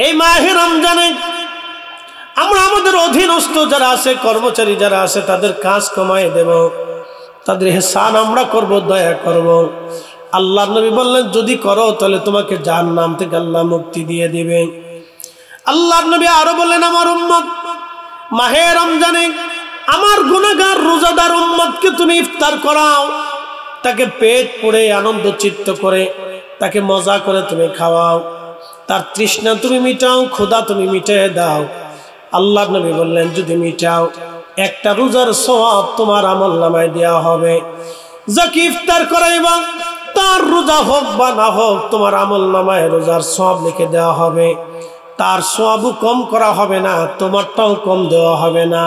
এই মাহে রমজানে আমরা আমাদের অধীনস্থ যারা আছে, কর্মচারী যারা আছে, তাদের কাজ কমায় দেব, তাদের ইহসান আমরা করব, দয়া করব। আল্লাহর নবী বললেন যদি করো তাহলে তোমাকে জাহান্নাম থেকে আল্লাহ মুক্তি দিয়ে দিবে। আল্লাহর নবী আরো বললেন আমার উম্মত মাহে রমজানে আমার গুনাহগার রোজাদার উম্মতকে তুমি ইফতার করাও, তাকে পেট পুড়ে আনন্দ চিত্ত করে তাকে মজা করে তুমি খাওয়াও, তার তৃষ্ণা তুমি মিটাও, ক্ষুধা তুমি মিটিয়ে দাও। আল্লাহর নবী বললেন যদি মিটাও একটা রোজার সওয়াব তোমার আমলনামায় দেওয়া হবে। যাকে ইফতার করাইবা তার রোজা হোক বা না হোক তোমার আমলনামায় রোজার সওয়াব লিখে দেওয়া হবে, তার সওয়াবও কম করা হবে না, তোমারটাও কম দেওয়া হবে না।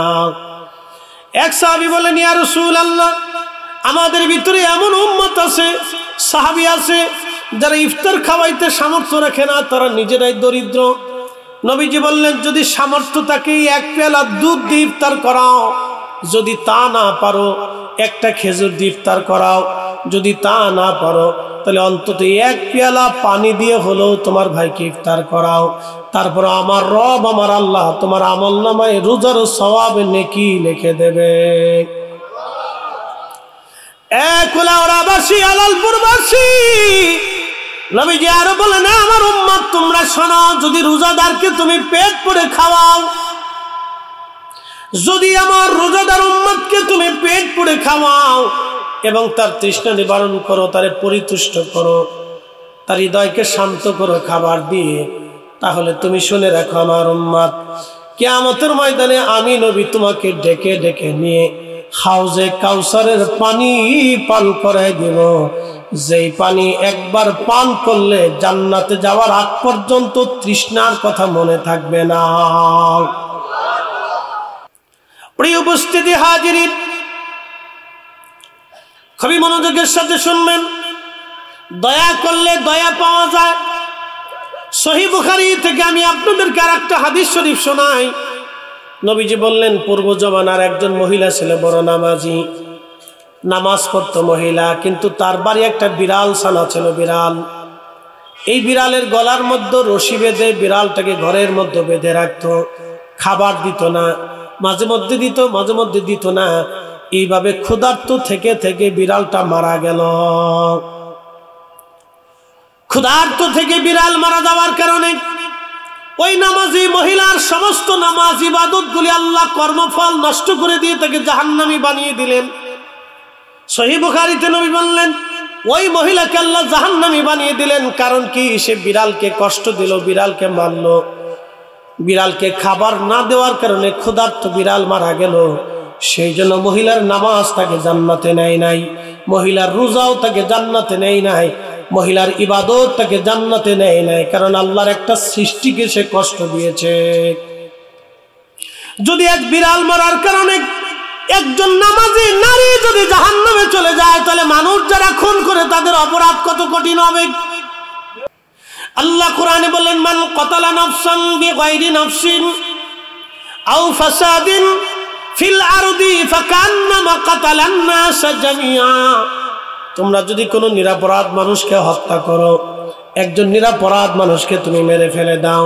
এক সাহাবী বলেন ইয়া রাসূলুল্লাহ আমাদের ভিতরে এমন উম্মত আছে, সাহাবী আছে যারা ইফতার খাওয়াইতে সামর্থ্য রাখে না, তারা নিজেরাই দরিদ্র। নবীজি বললেন যদি সামর্থ্য থাকে এক পেয়ালা দুধ দিয়ে ইফতার করাও, যদি তা না পারো একটা খেজুর দিয়ে ইফতার করাও, যদি তা না পারো তাহলে অন্তত এক পেয়ালা পানি দিয়ে হলেও তোমার ভাইকে ইফতার করাও। তারপর আমার রব আমার আল্লাহ তোমার আমলনামায় রোজার সওয়াব নেকি লিখে দেবে। কুলাউড়াবাসী আলালপুরবাসী নবীজি আরো বলেন আমার উম্মত তোমরা শোনো, যদি রোজাদারকে তুমি পেট পুড়ে খাওয়াও, যদি আমার রোজাদার উম্মতকে তুমি পেট পুড়ে খাওয়াও এবং তার তৃষ্ণা নিবারণ করো, তারে পরিতুষ্ট করো, তার হৃদয়কে শান্ত করো খাবার দিয়ে, তাহলে তুমি শুনে রাখো আমার উম্মত কিয়ামতের ময়দানে আমি নবী তোমাকে ডেকে ডেকে নিয়ে হাউজে কাউসারের পানি পান করাই দিব, যেই পানি একবার পান করলে জান্নাতে যাওয়ার আগ পর্যন্ত তৃষ্ণার কথা মনে থাকবে না। প্রিয় উপস্থিতি হাজিরিন খুবই মনোযোগের সাথে শুনবেন, দয়া করলে দয়া পাওয়া যায়। সহিহ বুখারী থেকে আমি আপনাদেরকে আরেকটা হাদিস শরীফ শোনাই। নবীজি বললেন পূর্ব জমানার একজন মহিলা ছিল বড় নামাজি, নামাজ পড়তো মহিলা, কিন্তু তার বাড়ি একটা বিড়াল ছানা ছিল, বিড়াল। এই বিড়ালের গলার মধ্যে রশি বেঁধে বিড়ালটাকে ঘরের মধ্যে বেঁধে রাখতো, খাবার দিত না, মাঝে মধ্যে দিত মাঝে মধ্যে দিত না। এইভাবে ক্ষুধার্ত থেকে থেকে বিড়ালটা মারা গেল। ক্ষুধার্ত থেকে বিড়াল মারা যাওয়ার কারণে ওই নামাজি মহিলার সমস্ত নামাজ ইবাদতগুলি আল্লাহ কর্মফল নষ্ট করে দিয়ে তাকে জাহান্নামী বানিয়ে দিলেন। সহিহ বুখারীতে নবী বললেন ওই মহিলাকে আল্লাহ জাহান্নামী বানিয়ে দিলেন। কারণ কি? সে বিড়ালকে কষ্ট দিল, বিড়ালকে মারল, বিড়ালকে খাবার না দেওয়ার কারণে ক্ষুধার্ত বিড়াল মারা গেল। সেই জন্য মহিলার নামাজ তাকে জান্নাতে নেয় নাই, মহিলার রোজাও তাকে জান্নাতে নেয় নাই, মহিলার ইবাদত তাকে জান্নাতে নেয় নাই, কারণ আল্লাহর একটা সৃষ্টিকে সে কষ্ট দিয়েছে। যদি এক বিড়াল মারার কারণে একজন নামাজি নারী যদি জাহান্নামে চলে যায়, তাহলে মানুষ যারা খুন করে তাদের অপরাধ কত কঠিন হবে। আল্লাহ কোরআনে বলেন মান কাতালা নাফসান বিগাইরি নাফসিন আও ফাসাদিন ফিল আরদি ফাকান্নামা কাতালান নাস জামিআ। তোমরা যদি কোনো নিরপরাধ মানুষকে হত্যা করো, একজন নিরপরাধ মানুষকে তুমি মেরে ফেলে দাও,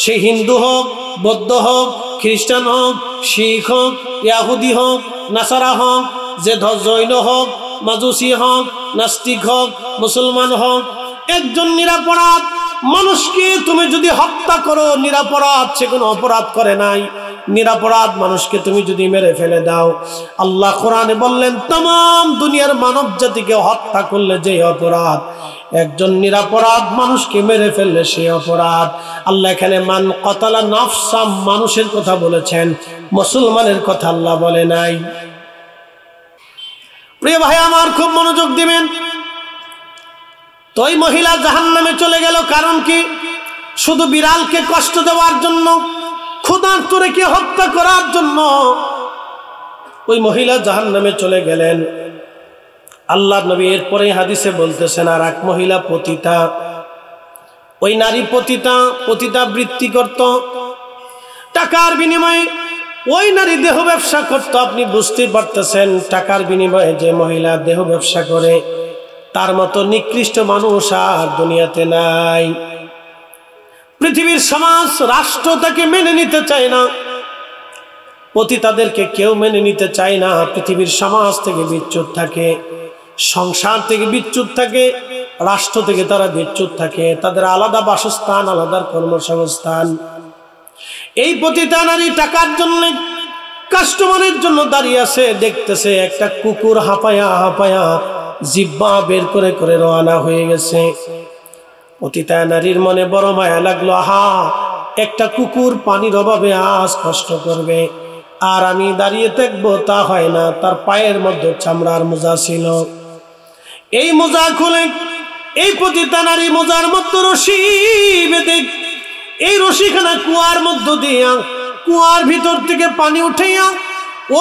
সে হিন্দু হোক, বৌদ্ধ হোক, খ্রিস্টান হোক, শিখ হোক, ইহুদি হোক, নাসারা হোক, যে জৈন হোক, মাজুসি হোক, নাস্তিক হোক, মুসলমান হোক, একজন নিরপরাধ মানুষকে তুমি যদি হত্যা করো, নিরপরাধ, সে কোনো অপরাধ করে নাই, নিরপরাধ মানুষকে তুমি যদি মেরে ফেলে দাও, আল্লাহ কোরআনে বললেন तमाम দুনিয়ার মানব জাতিকে হত্যা করলে যে অপরাধ, একজন নিরপরাধ মানুষকে মেরে ফেললে সে অপরাধ। আল্লাহ এখানে মান কাতালা নাফসা মানুষের কথা বলেছেন, মুসলমানের কথা আল্লাহ বলে নাই। প্রিয় ভাই আমার খুব মনোযোগ দিবেন। তো ওই মহিলা জাহান্নামে চলে গেল, কারণ কি? শুধু বিড়ালকে কষ্ট দেওয়ার জন্য, ক্ষুধার্ত রেখে হত্যা করার জন্য ওই মহিলা জাহান্নামে চলে গেলেন। আল্লাহর নবী এরপরে হাদিসে বলতেছেন আর এক মহিলা পতিতা। ওই নারী পতিতা বৃত্তি করত, টাকার বিনিময়ে ওই নারী দেহ ব্যবসা করত। আপনি বুঝতে পারতেছেন টাকার বিনিময়ে যে মহিলা দেহ ব্যবসা করে তার মতো নিকৃষ্ট মানুষ আর দুনিয়াতে নাই। পৃথিবীর সমাজ রাষ্ট্র তাকে মেনে নিতে চায় না, পতিতাদেরকে কেউ মেনে নিতে চায় না। পৃথিবীর সমাজ থেকে বিচ্যুত থাকে, সংসার থেকে বিচ্যুত থাকে, রাষ্ট্র থেকে তারা বিচ্যুত থাকে। তাদের আলাদা বাসস্থান, আলাদা কর্মসংস্থান। এই পতিতা নারী টাকার জন্য, কাস্টমারের জন্য দাঁড়িয়ে আছে, দেখতেছে একটা কুকুর হাঁপায়া হাঁপায়া জিহ্বা বের করে করে রওনা হয়ে গেছে। পতিতা নারীর মনে বড় মায়া লাগলো, আহা, একটা কুকুর পানির অভাবে আজ কষ্ট করবে, আর আমি দাঁড়িয়ে দেখবো, তা হয় না। তার পায়ের মধ্যে চামড়ার মোজা ছিল, এই মোজা খুলে এই পতিতা নারী মোজার মধ্যে রশি বেঁধে এই রশিখানা কুয়ার মধ্য দিয়া, কুয়ার ভিতর থেকে পানি উঠাইয়া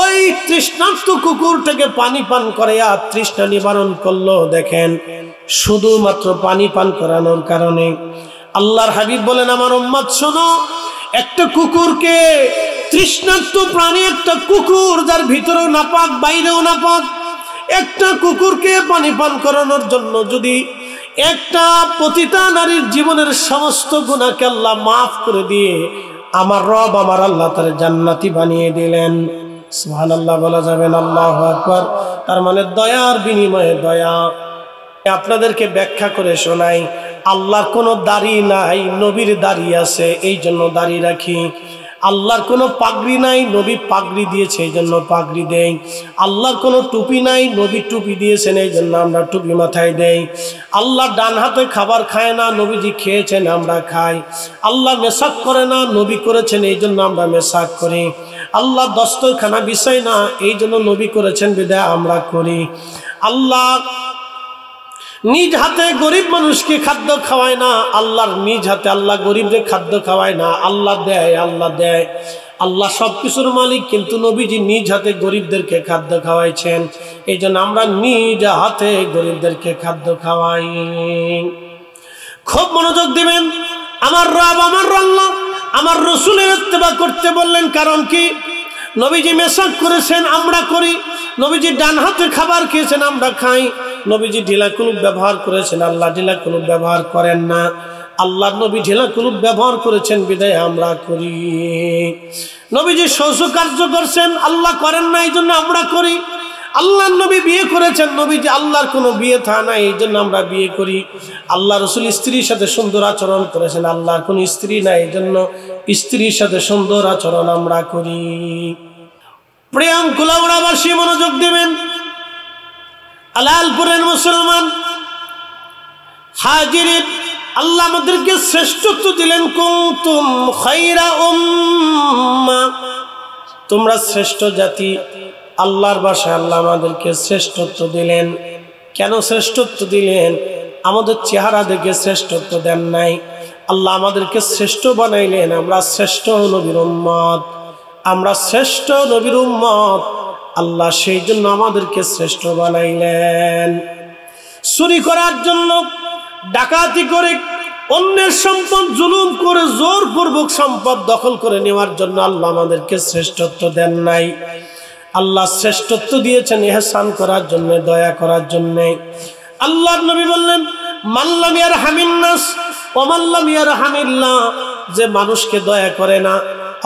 ওই তৃষ্ণার্ত কুকুরটাকে পানি পান করাইয়া তৃষ্ণা নিবারণ করলো। দেখেন, শুধুমাত্র পানি পান করানোর কারণে। আল্লাহর হাবিব বলেন, আমার উম্মত শোনো, একটা কুকুরকে, তৃষ্ণার্ত প্রাণী একটা কুকুর, যার ভিতরেও নাপাক বাইরেও নাপাক, একটা কুকুরকে পানি পান করানোর জন্য যদি একটা পতিতা নারীর জীবনের সমস্ত গুনাহকে আল্লাহ মাফ করে দিয়ে আমার রব, আমার আল্লাহ তার জান্নাতি বানিয়ে দিলেন। সুবহানাল্লাহ বলা যাবেন, আল্লাহু আকবার। তার মানে দয়ার বিনিময়ে দয়া। আপনাদেরকে ব্যাখ্যা করে শোনাই, আল্লাহর কোনো দাড়ি নাই, নবীর দাড়ি আছে, এই জন্য দাড়ি রাখি। আল্লাহর কোনো পাগড়ি নাই, নবী পাগড়ি দিয়েছে, এই জন্য পাগড়ি দেই। আল্লাহর কোনো টুপি নাই, নবী টুপি দিয়েছেন, এই জন্য আমরা টুপি মাথায় দেই। আল্লাহ ডান হাতে খাবার খায় না, নবীজি খেয়েছেন, আমরা খাই। আল্লাহ মেসাক করে না, নবী করেছেন, এই জন্য আমরা মেসাক করি। আল্লাহ দস্তরখানা বিছায় না, এই জন্য নবী করেছেন, বিধায় আমরা করি। আল্লাহ নিজ হাতে গরিব মানুষকে খাদ্য খাওয়ায় না, আল্লাহর নিজ হাতে আল্লাহ গরিবদের খাদ্য খাওয়ায় না, আল্লাহ দেয়, আল্লাহ দেয়। আল্লাহ সবকিছুর মালিক, কিন্তু নবীজি নিজ হাতে গরিবদেরকে খাদ্য খাওয়াইছেন, এই জন্য আমরা নিজ হাতে গরিবদেরকে খাদ্য খাওয়াই। খুব মনোযোগ দিবেন। আমার রব, আমার আল্লাহ আমার রসুলের ইত্তেবা করতে বললেন, কারণ কি? নবীজি মেসাক করেছেন, আমরা করি। নবীজি ডান হাতে খাবার খেয়েছেন, আমরা খাই। নবীজি ঢিলা কুলুপ ব্যবহার করেছেন, আল্লাহ ঢিলা কুলুপ ব্যবহার করেন না। আল্লাহর নবী ঢিলা কুলুপ ব্যবহার করেছেন, বিদায় আমরা করি। নবীজি শৌচ কার্য করছেন, আল্লাহ করেন না, এই জন্য আমরা করি। আল্লাহর নবী বিয়ে করেছেন, নবীজি আল্লাহর কোনো বিয়ে থা নাই, এই জন্য আমরা বিয়ে করি। আল্লাহ রসুল স্ত্রীর সাথে সুন্দর আচরণ করেছেন, আল্লাহর কোনো স্ত্রী নাই, এই জন্য স্ত্রীর সাথে সুন্দর আচরণ আমরা করি। প্রিয়াম কুলাউড়াবাসী মনোযোগ দেবেন। আলালপুরের মুসলমান হাজিরিন, আল্লাহ আমাদেরকে শ্রেষ্ঠত্ব দিলেন। কুনতুম খায়রা উম্মাহ, তোমরা শ্রেষ্ঠ জাতি। আল্লাহর ভাষায় আল্লাহ আমাদেরকে শ্রেষ্ঠত্ব দিলেন। কেন শ্রেষ্ঠত্ব দিলেন? আমাদের চেহারা দেখে শ্রেষ্ঠত্ব দেন নাই, আল্লাহ আমাদেরকে শ্রেষ্ঠ বানাইলেন। আমরা শ্রেষ্ঠ নবীর উম্মত, আমরা শ্রেষ্ঠ নবীর উম্মত। আল্লাহ সেই জন্য আমাদেরকে শ্রেষ্ঠ বানাইলেন। চুরি করার জন্য, ডাকাতি করে, অন্যের সম্পদ জুলুম করে, জোরপূর্বক সম্পদ দখল করে নেওয়ার জন্য আল্লাহ আমাদেরকে শ্রেষ্ঠত্ব দেন নাই। আল্লাহ শ্রেষ্ঠত্ব দিয়েছেন ইহসান করার জন্য, দয়া করার জন্য। আল্লাহর নবী বললেন, মান লাম ইয়ারহামিন নাস ওয়া মান লাম ইয়ারহামিল্লাহ, যে মানুষকে দয়া করে না,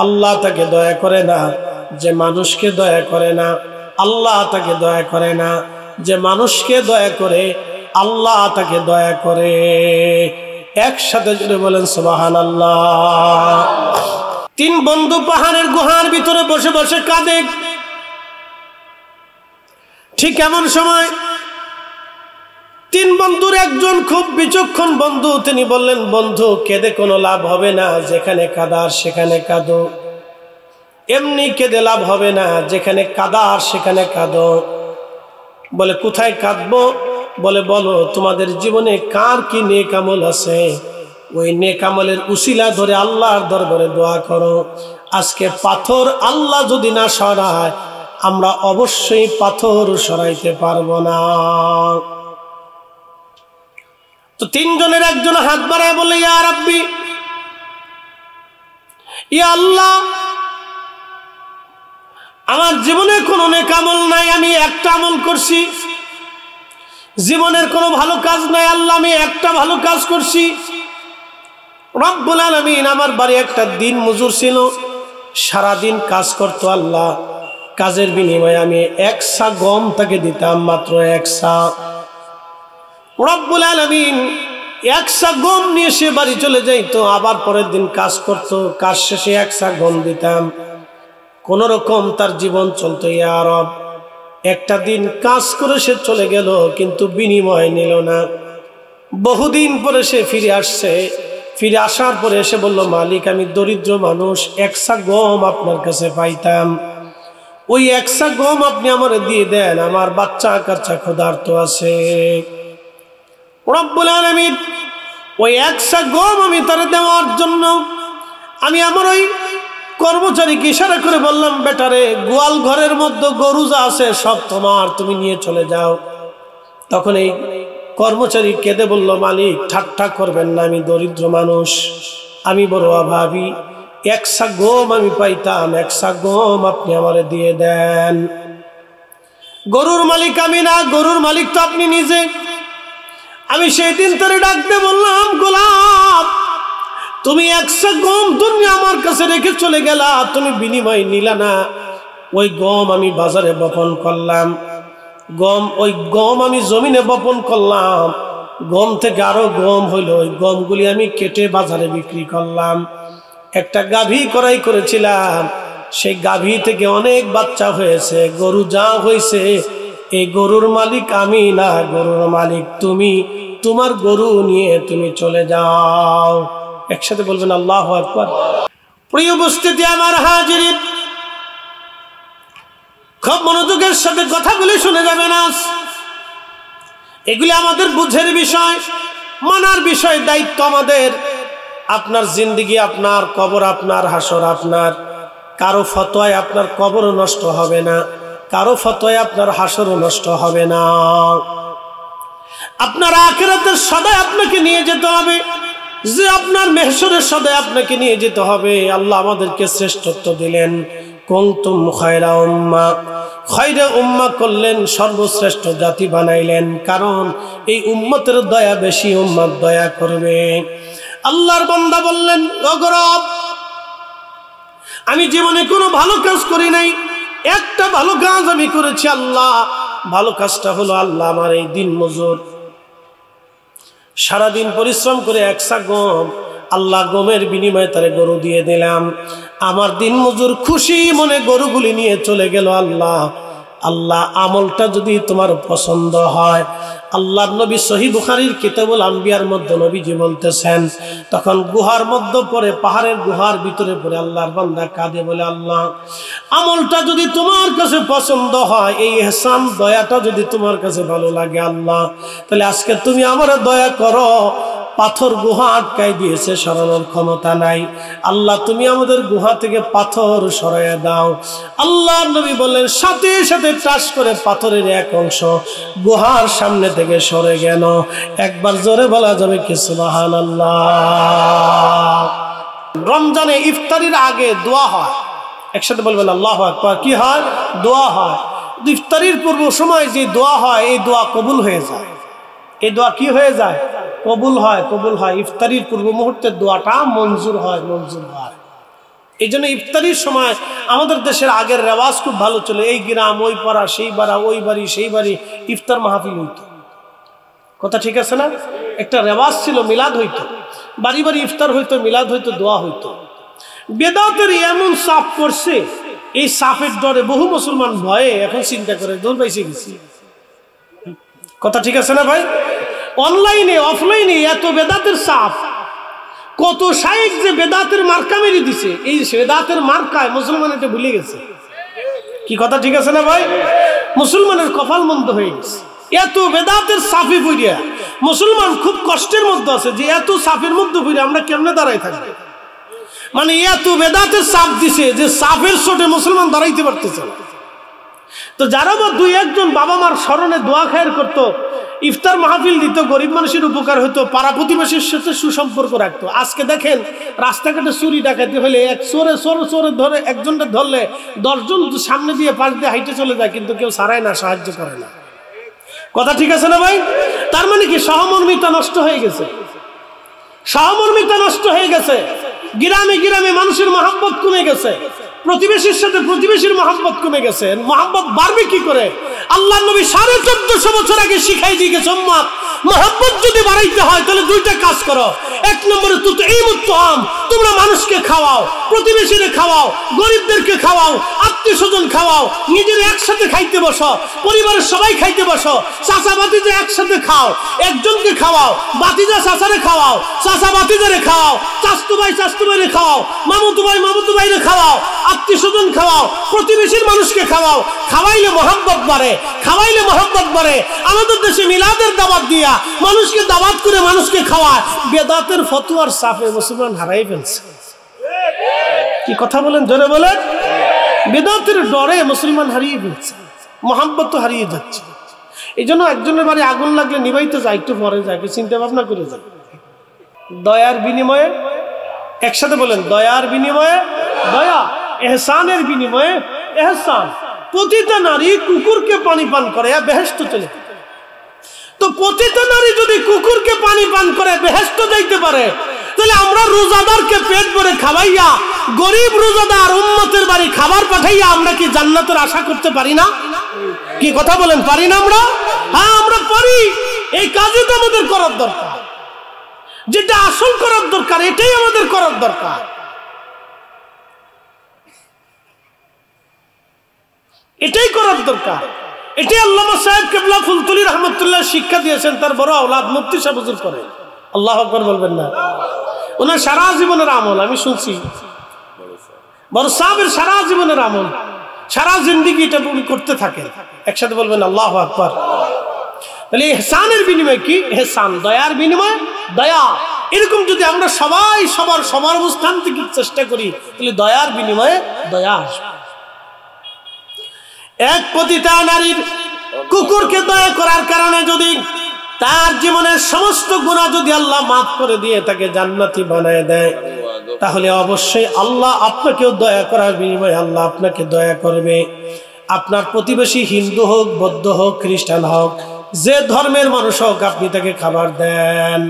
আল্লাহ তাকে দয়া করে না। যে মানুষকে দয়া করে না, আল্লাহ তাকে দয়া করে না। যে মানুষকে দয়া করে, আল্লাহ তাকে দয়া করে। একসাথে জুড়ে বলেন সুবহানাল্লাহ। তিন বন্ধু পাহাড়ের গুহার ভিতরে বসে বসে কাঁদে। ঠিক এমন সময় তিন বন্ধুর একজন খুব বিচক্ষণ বন্ধু, তিনি বললেন, বন্ধু কেঁদে কোনো লাভ হবে না, যেখানে কাদার সেখানে কাঁদো। এমনি কেঁদে লাভ হবে না, যেখানে কাদার সেখানে কাঁদো। বলে, কোথায় কাঁদবো? বলে, বলো তোমাদের জীবনে কার কি নেক আমল আছে, ওই নেক আমলের উসিলা ধরে আল্লাহর দরবারে দোয়া করো। আজকে পাথর আল্লাহ যদি না সরায়, আমরা অবশ্যই পাথর সরাইতে পারবো না। তো তিনজনের একজন হাত বাড়ায় বলে, ইয়া রাব্বি, ইয়া আল্লাহ, আমার জীবনে কোনো নেক আমল নাই, আমি একটা আমল করছি। জীবনের কোনো ভালো কাজ নাই, আল্লাহ আমি একটা ভালো কাজ করছি। রব্বুল আলামিন আমার বাড়ি একটা দিন মজুর ছিল, সারাদিন কাজ করতো আল্লাহ। কাজের বিনিময়ে আমি 1 সা গম তাকে দিতাম, মাত্র 1 সা। রব্বুল আলামিন 1 সা গম নিয়ে সে বাড়ি চলে যাইতো, আবার পরের দিন কাজ করতো, কাজ শেষে 1 সা গম দিতাম। কোন রকম তার জীবন চলতো। ইয়া রব, একটা দিন কাজ করে সে চলে গেল, কিন্তু বিনিময় নিল না। বহুদিন পরে সে ফিরে আসছে। ফিরে আসার পরে এসে বলল, মালিক আমি দরিদ্র মানুষ, 1 সা গম আপনার কাছে পাইতাম, ওই 1 সা গম আপনি আমার দিয়ে দেন, আমার বাচ্চা কাচ্চা ক্ষুধার্ত আছে। রব্বুল আলামিন ওই 1 সা গম আমি তার দেওয়ার জন্য আমি আমার ওই কর্মচারীকে ইশারা করে বললাম, বেটারে গোয়াল ঘরের মধ্যে গরু যা আছে সব তোমার, তুমি নিয়ে চলে যাও। তখন এই কর্মচারী কেঁদে বলল, মালিক ঠাট্টা করবেন না, আমি দরিদ্র মানুষ, আমি বড় অভাবী, 1 সা গম আমি পাইতাম, 1 সা গম আপনি আমারে দিয়ে দেন। গরুর মালিক আমি না, গরুর মালিক তো আপনি নিজে। আমি সেই দিন তারে ডাকতে বললাম, গোলাপ তুমি 1 সা গম তুমি আমার কাছে রেখে চলে গেলা, তুমি বিনিময় নিলা না। ওই গম আমি বাজারে বপন করলাম, ওই গম আমি জমিনে বপন করলাম, গম থেকে আরো গম হইলো, ওই গমগুলি আমি কেটে বাজারে বিক্রি করলাম। একটা গাভী ক্রয় করেছিলাম, সেই গাভী থেকে অনেক বাচ্চা হয়েছে, গরু যা হয়েছে এই গরুর মালিক আমি না, গরুর মালিক তুমি। তোমার গরু নিয়ে তুমি চলে যাও। একসাথে বলবেন আল্লাহু আকবার। প্রিয় উপস্থিতি আমার হাজিরিন, খুব মনোযোগের সাথে কথাগুলি শুনে যাবেন। আজ এগুলি আমাদের বুঝের বিষয়, মানার বিষয়, দায়িত্ব আমাদের। আপনার জিন্দেগি আপনার, কবর আপনার, হাসর আপনার। কারো ফতোয়ায় আপনার কবর নষ্ট হবে না, কারো ফতোয়ায় আপনার হাসর নষ্ট হবে না। আপনার আখিরাতের সদায় আপনাকে নিয়ে যেতে হবে, যে আপনার মেহশরের সদায় আপনাকে নিয়ে যেতে হবে। আল্লাহ আমাদেরকে শ্রেষ্ঠত্ব দিলেন, কুনতুম খায়রা উম্মাহ, খায়রা উম্মাহ করলেন, সর্বশ্রেষ্ঠ জাতি বানাইলেন, কারণ এই উম্মতের দয়া বেশি, উম্মত দয়া করবে। আল্লাহর বান্দা বললেন, ও রব আমি জীবনে কোনো ভালো কাজ করি নাই, একটা ভালো কাজ আমি করেছি আল্লাহ। ভালো কাজটা হলো আল্লাহ আমার এই দিন মজুর, সারাদিন পরিশ্রম করে 1 সা গম, আল্লাহ গমের বিনিময়ে তারে গরু দিয়ে দিলাম। আমার দিন মজুর খুশি মনে গরুগুলি নিয়ে চলে গেল। আল্লাহ আমলটা যদি তোমার পছন্দ হয়, আল্লাহর নবী সহিহ বুখারীর কিতাবুল আম্বিয়ার মধ্যে নবীজি বলতেছেন, তখন গুহার মধ্যে পড়ে, পাহাড়ের গুহার ভিতরে পড়ে আল্লাহর বান্দা কাঁদে, বলে আল্লাহ আমলটা যদি তোমার কাছে পছন্দ হয়, এই ইহসান দয়াটা যদি তোমার কাছে ভালো লাগে আল্লাহ, তাহলে আজকে তুমি আমার দয়া করো। পাথর গুহা আটকাই দিয়েছে, সরানোর ক্ষমতা নাই, আল্লাহ তুমি আমাদের গুহা থেকে পাথর সরাইয়া দাও। আল্লাহর নবী বললেন, সাথে সাথে টাস করে পাথরের এক অংশ গুহার সামনে থেকে সরে গেল। একবার জোরে বলা যাবে কি সুবহানাল্লাহ। রমজানে ইফতারির আগে দোয়া হয়, একসাথে বলবেন আল্লাহু আকবার। কি হয়? দোয়া হয়। ইফতারির পূর্ব সময় যে দোয়া হয়, এই দোয়া কবুল হয়ে যায়। এই দোয়া কি হয়ে যায়? কবুল হয়, কবুল হয়। ইফতারির পূর্ব মুহূর্তের দোয়াটা মঞ্জুর হয়, মঞ্জুর হয়। এই জন্য ইফতারির সময় আমাদের দেশের আগের রেওয়াজ খুব ভালো ছিল, এই গ্রাম ওই পাড়া সেই পাড়া, ওই বাড়ি সেই বাড়ি ইফতার মাহফিল হইতো। কথা ঠিক আছে না? একটা রেওয়াজ ছিল, মিলাদ হইতো, বাড়ি বাড়ি ইফতার হইতো, মিলাদ হইতো, দোয়া হইতো। বেদাতের এমন চাপ পড়ছে, এই চাপের ডরে বহু মুসলমান ভয়ে এখন চিন্তা করে দৌড় পাইছে গেছি। কথা ঠিক আছে না ভাই? অনলাইনে অফলাইনে এত বেদাতের চাপ, কত শায়েখ যে বেদাতের মার্কা মেরে দিছে, এই বেদাতের মার্কায় মুসলমান এটা ভুলে গেছে। কি কথা ঠিক আছে না ভাই? মুসলমানের কপাল মন্দ হয়ে গেছে, এত বেদাতের চাপে পড়িয়া মুসলমান খুব কষ্টের মধ্যে আছে, যে এত চাপের মধ্যে পড়ে আমরা কেমনে দাঁড়াই থাকবো। মানে এত বেদাতের চাপ দিছে যে চাপের চোটে মুসলমান দাঁড়াইতে পারতেছে না। তো যারা বা 2-1 বাবা মার স্মরণে দোয়া খায়ের করতো, ইফতার মাহফিল দিত, গরিব মানুষের উপকার হইতো, পাড়া প্রতিবেশীর সাথে সুসম্পর্ক রাখতো। আজকে দেখেন রাস্তাঘাটে চুরি ডাকাতি হলে এক চোরে ধরে, একজনটা ধরলে 10 জন সামনে দিয়ে পাশ দিয়ে হাইটে চলে যায়, কিন্তু কেউ ছাড়ায় না, সাহায্য করে না। কথা ঠিক আছে না ভাই? তার মানে কি? সহমর্মিতা নষ্ট হয়ে গেছে। সহমর্মিতা নষ্ট হয়ে গেছে, গ্রামে গ্রামে মানুষের মহব্বত কমে গেছে, প্রতিবেশীর সাথে প্রতিবেশীর মহব্বত কমে গেছে। মহব্বত বাড়বে কি করে? আল্লাহ নবী 1450 বছর আগে শিখাই দিয়ে গেছে, উম্মত মহব্বত যদি বাড়াইতে হয় তাহলে দুইটা কাজ করো। এক নম্বরে তোমরা মানুষকে খাওয়াও, প্রতিবেশীরে খাওয়াও, গরিবদেরকে খাওয়াও, আত্মীয় স্বজন খাওয়াও, নিজের একসাথে খাইতে বসো, পরিবারের সবাই খাইতে বসো, চাচা ভাতিজা একসাথে খাও, একজনকে খাওয়াও, ভাতিজা চাচারে খাওয়াও, চাচা ভাতিজারে খাওয়াও, চাচতু ভাই চাচতু ভাইরে খাওয়াও, মামুতু ভাই মামুতু ভাইরে খাওয়াও, আত্মীয় স্বজন খাওয়াও, প্রতিবেশীর মানুষকে খাওয়াও। খাওয়াইলে মহব্বত বাড়ে, খাওয়াইলে মহব্বত বাড়ে। আমাদের দেশে মিলাদের দাওয়াত দিয়া মানুষকে দাওয়াত করে মানুষকে খাওয়ায়, বেদাতের ফতোয়ার সাফে মুসলমান হারাই ফেলছে। কি কথা বলেন, জোরে বলেন। বেদাতের ডরে মুসলমান হারিয়ে ফেলছে, মহব্বত তো হারিয়ে যাচ্ছে। এই জন্য একজনের বাড়ি আগুন লাগলে নিবাইতে যায়, একটু পরে যায়, চিন্তা ভাবনা করে যায়। দয়ার বিনিময়ে, একসাথে বলেন, দয়ার বিনিময়ে দয়া, এহসানের বিনিময়ে এহসান। প্রতিটা নারী কুকুরকে পানি পান করে বেহেশত চলে। তো প্রতিটা নারী যদি কুকুরকে পানি পান করে বেহেশত যাইতে পারে, তাহলে আমরা রোজাদারকে পেট ভরে খাওয়াইয়া, গরিব রোজাদার উম্মতের বাড়ি খাবার পাঠাইয়া আমরা কি জান্নাতের আশা করতে পারি না? কি কথা বলেন, পারি না আমরা? হ্যাঁ, আমরা পারি। এই কাজই তো আমাদের করার দরকার, যেটা আসল করার দরকার, এটাই আমাদের করার দরকার। এটাই করার দরকার। এটাই আল্লামা সাহেব কেবলা ফুলতুলি রহমতুল্লাহ শিক্ষা দিয়েছেন তার বড় আওলাদ মুফতি সাহেব হুজুর করে। আল্লাহু আকবার বলবেন না? ওনার সারা জীবনের আমল আমি শুনছি, বড় সাহেবের সারা জীবনের আমল, সারা জিন্দেগি এটা উনি করতে থাকেন। একসাথে বলবেন আল্লাহু আকবার। তাহলে ইহসানের বিনিময়ে কি? ইহসান, দয়ার বিনিময়ে দয়া। এরকম যদি আমরা সবাই সবার অবস্থান থেকে চেষ্টা করি, তাহলে দয়ার বিনিময়ে দয়া আসবে। এক পতিতা নারীর কুকুরকে দয়া করার কারণে যদি তার জীবনের সমস্ত গুনাহ যদি আল্লাহ মাফ করে দিয়ে তাকে জান্নাতি বানায় দেয়, তাহলে অবশ্যই আল্লাহ আপনাকেও দয়া করার বিনিময়ে আল্লাহ আপনাকে দয়া করবে। আপনার প্রতিবেশী হিন্দু হোক, বৌদ্ধ হোক, খ্রিস্টান হোক, যে ধর্মের মানুষ হোক, আপনি তাকে খাবার দেন।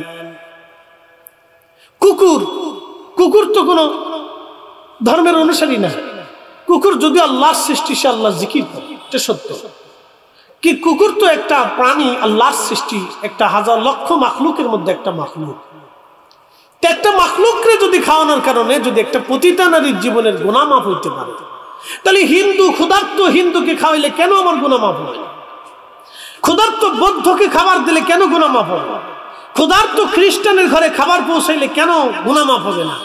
কুকুর তো কোনো ধর্মের অনুসারী না। কুকুর যদি আল্লাহর সৃষ্টি, সে আল্লাহ জিকির করে, এটা সত্য। কি কুকুর তো একটা প্রাণী, আল্লাহর সৃষ্টি, একটা হাজার লক্ষ মাখলুকের মধ্যে একটা মাখলুক। একটা মাখলুককে যদি খাওয়ানোর কারণে যদি একটা পতিতা নারীর জীবনের গুনাহ মাফ হইতে পারে, তাহলে ক্ষুধার্ত হিন্দুকে খাওয়াইলে কেন আমার গুনাহ মাফ হবে না? ক্ষুধার্ত বৌদ্ধকে খাবার দিলে কেন গুনাহ মাফ হবে না? ক্ষুধার্ত খ্রিস্টানের ঘরে খাবার পৌঁছাইলে কেন গুনাহ মাফ হবে না?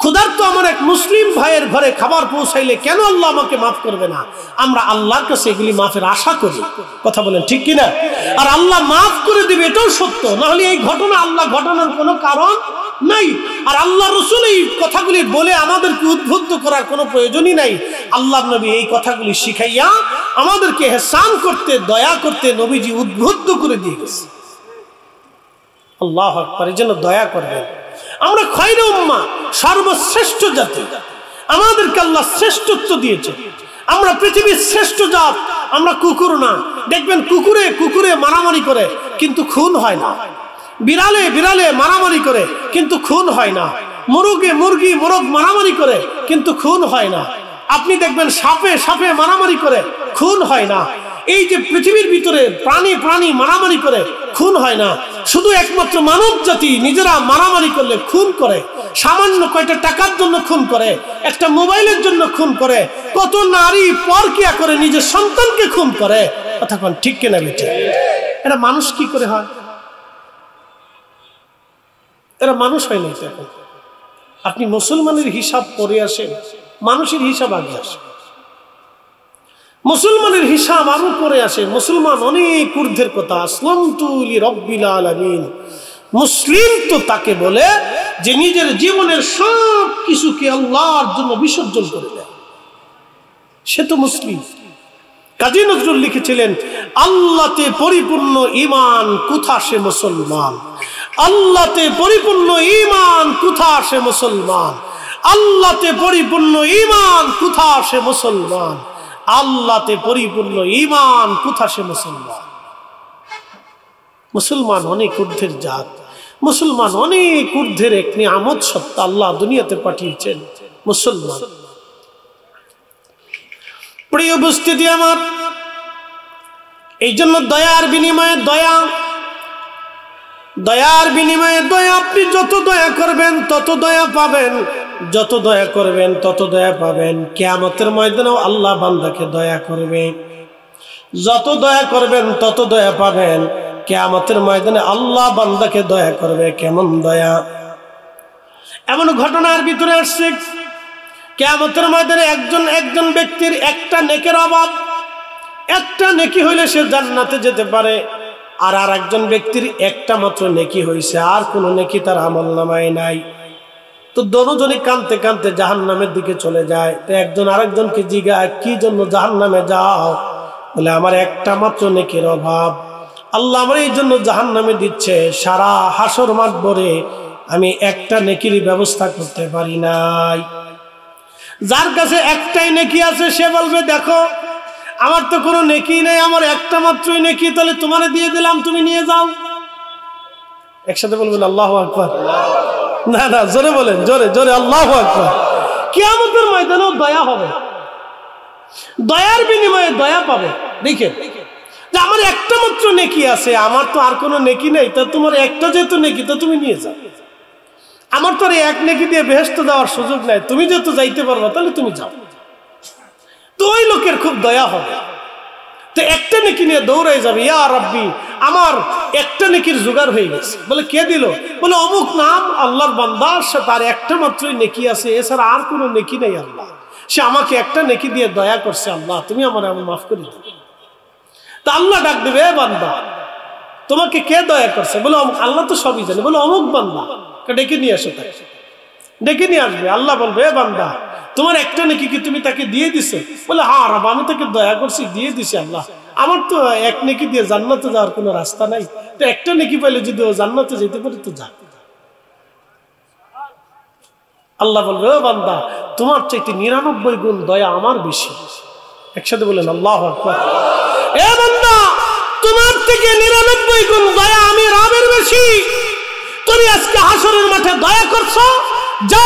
ক্ষুধার্ত আমার এক মুসলিম ভাইয়ের ঘরে খাবার পৌঁছাইলে কেন আল্লাহ আমাকে মাফ করবে না? আমরা আল্লাহর কাছে এগুলি মাফের আশা করি। কথা বলেন ঠিক কিনা? আর আল্লাহ মাফ করে দিবে, এটাও সত্য। নাহলে এই ঘটনা আল্লাহ ঘটনার কোনো কারণ নাই। আর আল্লাহ রাসূল এই কথাগুলি বলে আমাদেরকে উদ্বুদ্ধ করার কোনো প্রয়োজনই নাই। আল্লাহর নবী এই কথাগুলি শিখাইয়া আমাদেরকে ইহসান করতে, দয়া করতে নবীজি উদ্বুদ্ধ করে দিয়ে গেছে। আল্লাহু আকবার। এই জন্য দয়া করবেন। আমরা খয়রে উম্মাহ, সর্বশ্রেষ্ঠ জাতি, আমাদেরকে আল্লাহ শ্রেষ্ঠত্ব দিয়েছে। আমরা পৃথিবীর শ্রেষ্ঠ জাত, আমরা কুকুর না। দেখবেন কুকুরে মারামারি করে কিন্তু খুন হয় না, বিড়ালে মারামারি করে কিন্তু খুন হয় না, মুরগি মারামারি করে কিন্তু খুন হয় না। আপনি দেখবেন সাপে মারামারি করে খুন হয় না। এই যে পৃথিবীর ভিতরে প্রাণী মারামারি করে খুন হয় না, শুধু একমাত্র মানব জাতি নিজেরা মারামারি করলে খুন করে। সামান্য কয়টা টাকার জন্য খুন করে, একটা মোবাইলের জন্য খুন করে, কত নারী পরকিয়া করে নিজের সন্তানকে খুন করে। কথা কোন ঠিক কিনা বেটে? এরা মানুষ কি করে হয়? এরা মানুষ হয় না। এখন আপনি মুসলমানের হিসাব পরে আসেন, মানুষের হিসাব আগে আসে। মুসলমানের হিসাব আরো পরে আসে। মুসলমান অনেক ঊর্ধ্বের কথা। আসলামতু লিরাব্বিল আলামিন। মুসলিম তো তাকে বলে যে নিজের জীবনের সব কিছুকে আল্লাহর জন্য বিসর্জন করে দেয়, সে তো মুসলিম। কাজী নজরুল লিখেছিলেন, আল্লাহতে পরিপূর্ণ ঈমান কোথা সে মুসলমান, আল্লাহতে পরিপূর্ণ ঈমান কোথা সে মুসলমান, আল্লাহতে পরিপূর্ণ ঈমান কোথা সে মুসলমান, আল্লাহতে পরিপূর্ণ ঈমান কোথা সে মুসলমান। মুসলমান অনেক ঊর্ধ্বের জাত। মুসলমান অনেক ঊর্ধ্বের এক নিয়ামত সত্তা আল্লাহ দুনিয়াতে পাঠিয়েছেন মুসলমান। প্রিয় উপস্থিতি আমার, এই জন্য দয়ার বিনিময়ে দয়া, দয়ার বিনিময়ে দয়া। আপনি যত দয়া করবেন তত দয়া পাবেন, যত দয়া করবেন তত দয়া পাবেন। কিয়ামতের ময়দানেও আল্লাহ বান্দাকে দয়া করবে। যত দয়া করবেন তত দয়া পাবেন। কিয়ামতের ময়দানে আল্লাহ বান্দাকে দয়া করবে। কেমন দয়া! এমন ঘটনার ভিতরে আসছে, কিয়ামতের ময়দানে একজন ব্যক্তির একটা নেকের অভাব, একটা নেকি হইলে সে জান্নাতে যেতে পারে। আর একজন ব্যক্তির একটা মাত্র নেকি হয়েছে, আর কোনো নেকি তার আমলনামায় নাই। তো দুজনই কাঁদতে কাঁদতে জাহান্নামের দিকে চলে যায়। তো একজন আরেকজনকে জিজ্ঞাসা, কি জন্য জাহান্নামে যাও? বলে, আমার একটা মাত্র নেকির অভাব, আল্লাহ আমার এই জন্য জাহান্নামে দিচ্ছে। সারা হাসর মাঠ ভরে আমি একটা নেকির ব্যবস্থা করতে পারি নাই। যার কাছে একটাই নেকি আছে সে বলবে, দেখো আমার তো কোনো নেকি নেই, আমার একটা মাত্রই নেকি, তাহলে তোমারে দিয়ে দিলাম, তুমি নিয়ে যাও। একসাথে বলবেন আল্লাহু আকবার। না না, জোরে বলেন, জোরে জোরে আল্লাহু আকবার। কিয়ামতের ময়দানেও দয়া হবে, দয়ার বিনিময়ে দয়া পাবে। দেখেন যে আমার একটা মাত্র নেকি আছে, আমার তো আর কোনো নেকি নেই, তা তোমার একটা যেহেতু নেকি তো তুমি নিয়ে যাও। আমার তো আর এক নেকি দিয়ে বেহেশতে যাওয়ার সুযোগ নাই, তুমি যেহেতু যাইতে পারবা তাহলে তুমি যাও। তো ওই লোকের খুব দয়া হবে, তো একটা নেকি নিয়ে দৌড়াই যাবে, ইয়া রাব্বি আমার একটা নেকির জোগাড় হয়ে গেছে। বলে, কে দিল? বলে, অমুক নাম আল্লাহর বান্দা, সে তার একটা মাত্রই নেকি আছে, এছাড়া আর কোনো নেকি নেই। আল্লাহ সে আমাকে একটা নেকি দিয়ে দয়া করছে, আল্লাহ তুমি আমার মাফ করে দাও। তা আল্লাহ ডাক দেবে, এ বান্দা তোমাকে কে দয়া করছে? বলে, আল্লাহ তো সবই জানে। বলে, অমুক বান্দা, ডেকে নিয়ে আসো। তাকে ডেকে নিয়ে আসবে। আল্লাহ বলবে, এ বান্দা তোমার একটা নেকি কি তুমি তাকে দিয়ে দিছো? বলে, হ্যাঁ রব, আমি তাকে দয়া করছি, দিয়ে দিছি। আল্লাহ আমার তো এক নেকি দিয়ে জান্নাতে যাওয়ার কোনো রাস্তা নাই, তো একটা নেকি পাইলে যদি ও জান্নাতে যেতে পারে তো যা। আল্লাহ বলবে, ও বান্দা তোমার চাইতে 99 গুণ দয়া আমার বেশি। একসাথে বলেন আল্লাহু আকবার। এ বান্দা তোমার থেকে 99 গুণ দয়া আমি রবের বেশি। তুমি আজকে হাসরের মাঠে দয়া করছো, যা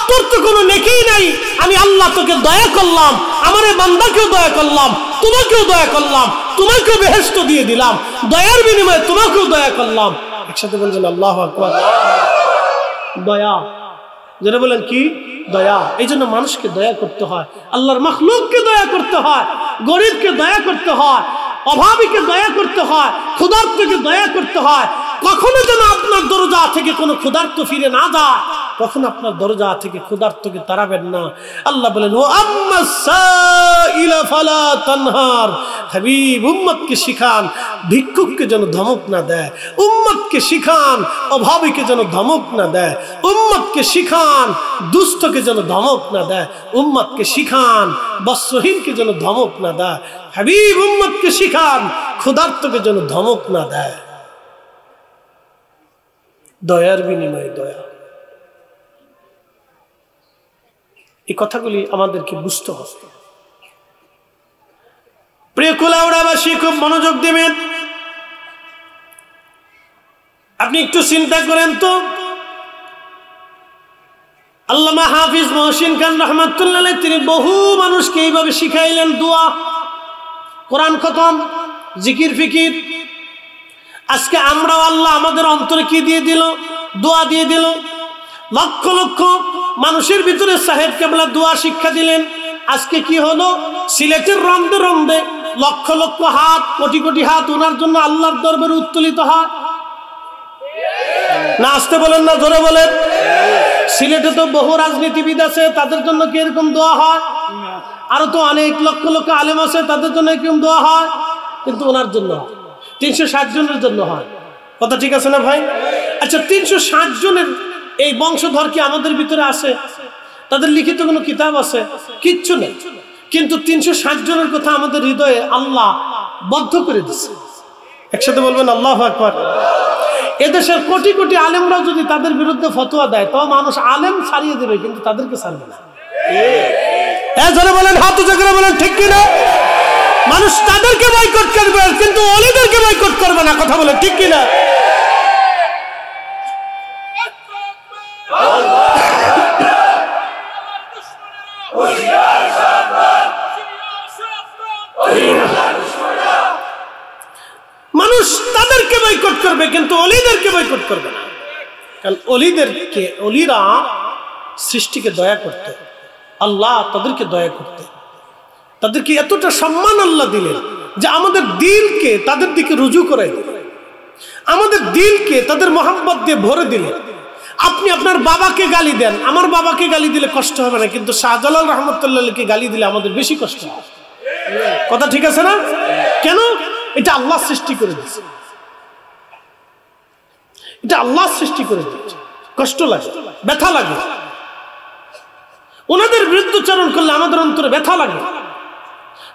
তোর তো কোনো নেকিই নাই, আমি আল্লাহ তোকে দয়া করলাম, আমার এই বান্দাকেও দয়া করলাম, তোমাকেও দয়া করলাম, তোমাকেও বেহেশত দিয়ে দিলাম, দয়ার বিনিময়ে তোমাকেও দয়া করলাম। একসাথে বলবেন আল্লাহু আকবার। দয়া, যেটা বলেন কি? দয়া। এই জন্য মানুষকে দয়া করতে হয়, আল্লাহর মাখলুককে দয়া করতে হয়, গরিবকে দয়া করতে হয়, অভাবীকে দয়া করতে হয়, ক্ষুধার্তকে দয়া করতে হয়। কখনো যেন আপনার দরজা থেকে কোনো ক্ষুধার্ত ফিরে না যায়, কখনো আপনার দরজা থেকে ক্ষুধার্তকে তাড়াবেন না। আল্লাহ বলেন, ও আম্মাস সাইলা ফালা তানহার। হাবিব উম্মতকে শিখান ভিক্ষুককে যেন ধমক না দেয়, উম্মতকে শিখান অভাবীকে যেন ধমক না দেয়, উম্মতকে শিখান দুস্থকে যেন ধমক না দেয়, উম্মতকে শিখান বস্ত্রহীনকে যেন ধমক না দেয়। হাবিব উম্মতকে শিখান ক্ষুধার্তকে যেন ধমক না দেয়। দয়ার বিনিময়ে দয়া, এই কথাগুলি আমাদেরকে বুঝতে হবে। প্রিয় কুলাউড়াবাসী, খুব মনোযোগ দেবেন। আপনি একটু চিন্তা করেন তো, আল্লামা হাফিজ মহসিন খান রহমাতুল্লাহ আলাইহি তিনি বহু মানুষকে এইভাবে শিখাইলেন দোয়া, কোরআন খতম, জিকির ফিকির। আজকে আমরাও আল্লাহ আমাদের অন্তরে কি দিয়ে দিল? দোয়া দিয়ে দিল। লক্ষ লক্ষ মানুষের ভিতরে সাহেব কেবলা দোয়া শিক্ষা দিলেন। আজকে কি হলো? সিলেটের রন্দে রন্দে লক্ষ লক্ষ হাত, কোটি কোটি হাত ওনার জন্য আল্লাহর দরবারে উত্তোলিত হয় না? আসতে বলেন না, জোরে বলেন। সিলেটে তো বহু রাজনীতিবিদ আছে, তাদের জন্য কি এরকম দোয়া হয়? আরো তো অনেক লক্ষ লক্ষ আলেম আছে, তাদের জন্য এরকম দোয়া হয়, কিন্তু ওনার জন্য 360 জনের জন্য হয়। কথা ঠিক আছে না ভাই? আচ্ছা, 360 জনের এই বংশধর কি আমাদের ভিতরে আছে? তাদের লিখিত কোনো কিতাব আছে? কিচ্ছু নেই, কিন্তু 360 জনের কথা আমাদের হৃদয়ে আল্লাহ বদ্ধ করে দিচ্ছে। একসাথে বলবেন আল্লাহু আকবার। এদেশের কোটি কোটি আলেমরা যদি তাদের বিরুদ্ধে ফতোয়া দেয়, তো মানুষ আলেম ছাড়িয়ে দেবে, কিন্তু তাদেরকে ছাড়বে না। যারা বলেন হাত উঁচু করে বলেন, ঠিক কিনা? মানুষ তাদেরকে বয়কট করবে, কিন্তু ওলিদেরকে বয়কট করবে না। কথা বলে ঠিক কিনা? মানুষ তাদেরকে বয়কট করবে কিন্তু অলিদেরকে বয়কট করবে না। কারণ অলিরা সৃষ্টিকে দয়া করতে, আল্লাহ তাদেরকে দয়া করতে, তাদেরকে এতটা সম্মান আল্লাহ দিলেন যে আমাদের দিলকে তাদের দিকে রুজু করে দিলেন, আমাদের দিলকে তাদের মোহাম্মত দিয়ে ভরে দিলেন। আপনি আপনার বাবাকে গালি দেন, আমার বাবাকে গালি দিলে কষ্ট হবে না, কিন্তু শাহজালাল রহমতুল্লাহকে গালি দিলে আমাদের বেশি কষ্ট হবে। কথা ঠিক আছে না? কেন? এটা আল্লাহ সৃষ্টি করে দিয়েছে, এটা আল্লাহ সৃষ্টি করে দিয়েছে। কষ্ট লাগে, ব্যথা লাগে, ওনাদের বিরুদ্ধচারণ করলে আমাদের অন্তরে ব্যথা লাগে।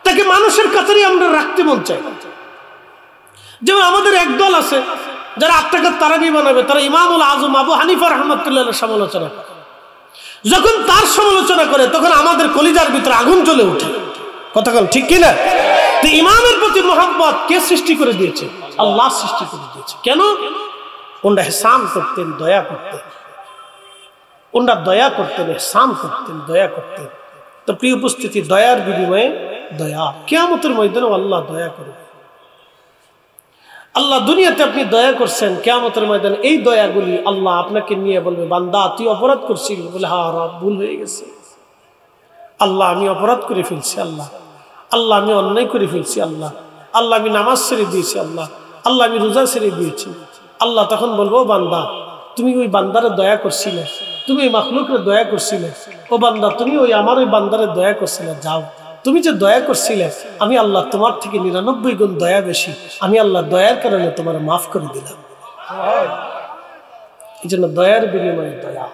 তাকে মানুষের কাতারে আমরা রাখতে মন চাই। যেমন আমাদের একদল আছে যারা আত্মাকার তারাবি বানাবে, তারা ইমামুল আজম আবু হানিফা রহমতুল্লাহর সমালোচনা করে। যখন তার সমালোচনা করে তখন আমাদের কলিজার ভিতরে আগুন জ্বলে ওঠে। কথা বল ঠিক কিনা? তো ইমামের প্রতি মোহাম্মত কে সৃষ্টি করে দিয়েছে? আল্লাহ সৃষ্টি করে দিয়েছে। কেন? ওনারা ইহসান করতেন, দয়া করতেন, ওনারা দয়া করতেন, ইহসান করতেন, দয়া করতেন। তো প্রিয় উপস্থিতি, দয়ার বিনিময়ে দয়া, কিয়ামতের ময়দানে আল্লাহ দয়া করবে। আল্লাহ দুনিয়াতে আপনি দয়া করছেন, কিয়ামতের ময়দানে এই দয়াগুলি আল্লাহ আপনাকে নিয়ে বলবে, বান্দা তুই অপরাধ করছিস, বলে হ্যাঁ রব ভুল হয়ে গেছে, আল্লাহ আমি অপরাধ করে ফেলছি, আল্লাহ আল্লাহ আমি অন্যায় করে ফেলছি, আল্লাহ আল্লাহ আমি নামাজ ছেড়ে দিয়েছি, আল্লাহ আল্লাহ আমি রোজা ছেড়ে দিয়েছি। আল্লাহ তখন বলবো, বান্দা তুমি ওই বান্দারে দয়া করছিলে, তুমি ওই মাখলুকরে দয়া করছিলে, ও বান্দা তুমি ওই আমার ওই বান্দারে দয়া করছিলে, যাও তুমি যে দয়া করছিলে আমি আল্লাহ তোমার থেকে 99 গুণ দয়া বেশি, আমি আল্লাহ দয়ার কারণে তোমার মাফ করে দিলাম। এই জন্য দয়ার বিনিময়ে দয়া,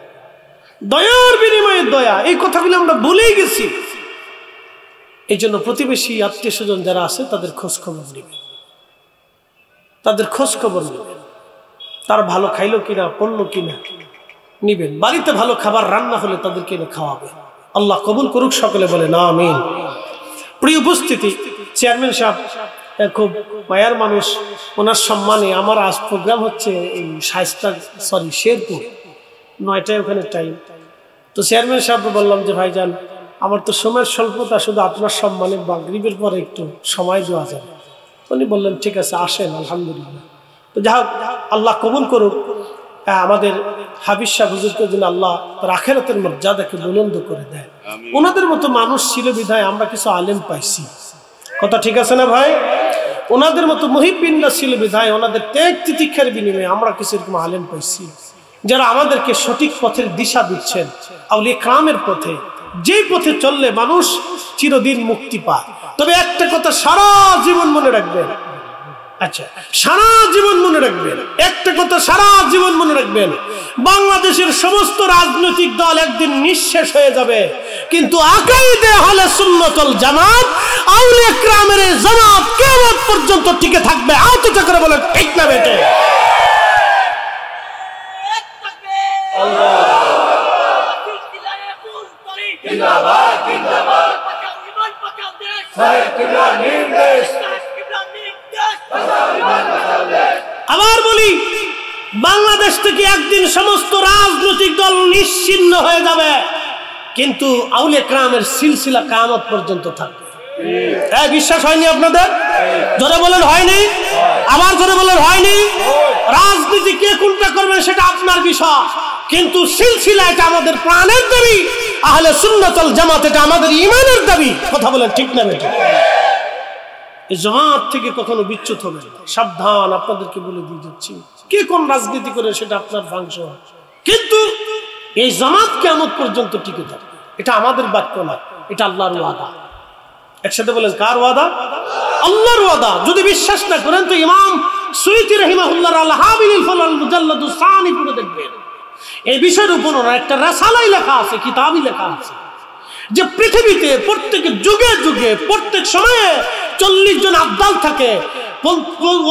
দয়ার বিনিময়ে দয়া, এই কথাগুলো আমরা ভুলেই গেছি। এই জন্য প্রতিবেশী আত্মীয় স্বজন যারা আছে তাদের খোঁজ খবর নেবেন, তাদের খোঁজ খবর নেবেন, তারা ভালো খাইলো কিনা, পড়লো কিনা নিবেন। বাড়িতে ভালো খাবার রান্না হলে তাদেরকে এনে খাওয়াবে। আল্লাহ কবুল করুক, সকলে বলে না আমিন। প্রিয় উপস্থিতি, চেয়ারম্যান সাহেব খুব মায়ার মানুষ, ওনার সম্মানে আমার আজ প্রোগ্রাম হচ্ছে এই শেরপুর, 9টায় ওখানে টাইম। তো চেয়ারম্যান সাহেবকে বললাম যে ভাইজান আমার তো সময়ের স্বল্পতা, শুধু আপনার সম্মানে মাগরিবের পরে একটু সময় দেওয়া যাবে। উনি বললেন ঠিক আছে আসেন, আলহামদুলিল্লাহ। তো যাই হোক, আল্লাহ কবুল করুক। আমাদের হাফিজ সাহেব হুজুরকে যেন আল্লাহ তার আখিরাতের মর্যাদাকে বুলন্দ করে দেয়। ওনাদের মতো মানুষ ছিল বিধায় আমরা কিছু আলেম পাইছি। কথা ঠিক আছে না ভাই? ওনাদের মতো মুহিব্বিনরা ছিল বিধায়, ওনাদের ত্যাগ তিতিক্ষার বিনিময়ে আমরা কিছু এরকম আলেম পাইছি যারা আমাদেরকে সঠিক পথের দিশা দিচ্ছেন, আউলিয়া কেরামের পথে, যে পথে চললে মানুষ চিরদিন মুক্তি পায়। তবে একটা কথা সারা জীবন মনে রাখবেন, আচ্ছা সারা জীবন মনে রাখবেন, একটা কথা সারা জীবন মনে রাখবেন, বাংলাদেশের সমস্ত রাজনৈতিক দল একদিন নিঃশেষ হয়ে যাবে, কিন্তু আকাইদে আহলে সুন্নাত ওয়াল জামাত, আউলিয়া কেরামের জামাত কিয়ামত পর্যন্ত টিকে থাকবে। আওতাটা করে বলেন ঠিক না বেটে? আল্লাহ জিন্দাবাদ, জিন্দাবাদ, আবার বলি, বাংলাদেশ থেকে একদিন সমস্ত রাজনৈতিক দল নিশ্চিহ্ন হয়ে যাবে, কিন্তু আউলিয়া কেরামের সিলসিলা কিয়ামত পর্যন্ত থাকবে। বিশ্বাস হয়নি আপনাদের? জোরে বলেন হয়নি? আবার জোরে বলেন হয়নি? রাজনীতি কে কোনটা করবেন সেটা আপনার বিষয়, কিন্তু সিলসিলা এটা আমাদের প্রাণের দাবি, আহলে সুন্নাত ওয়াল জামাত এটা আমাদের ঈমানের দাবি। কথা বলেন ঠিক না বেটা? এই জামাত থেকে কখনো বিচ্যুত হবে না, সাবধান। আপনাদেরকে বলে দিয়ে যাচ্ছি, কে কোন রাজনীতি করে সেটা আপনার ফাংশন, কিন্তু এই জামাত কিয়ামত পর্যন্ত টিকে থাকবে। এটা আমাদের বাক্য না, এটা আল্লাহর ওয়াদা। একসাথে বলেন কার ওয়াদা? আল্লাহর ওয়াদা। যদি বিশ্বাস না করেন তো ইমাম সুয়ুতী রাহিমাহুল্লাহর আল হাবিল ফালাল মুজাল্লাদুস সানি পড়ে দেখবেন। এই বিষয়ের উপর একটা রাসালাই লেখা আছে, কিতাবই লেখা আছে, যে পৃথিবীতে প্রত্যেক যুগে যুগে প্রত্যেক সময়ে 40 জন আব্দাল থাকে,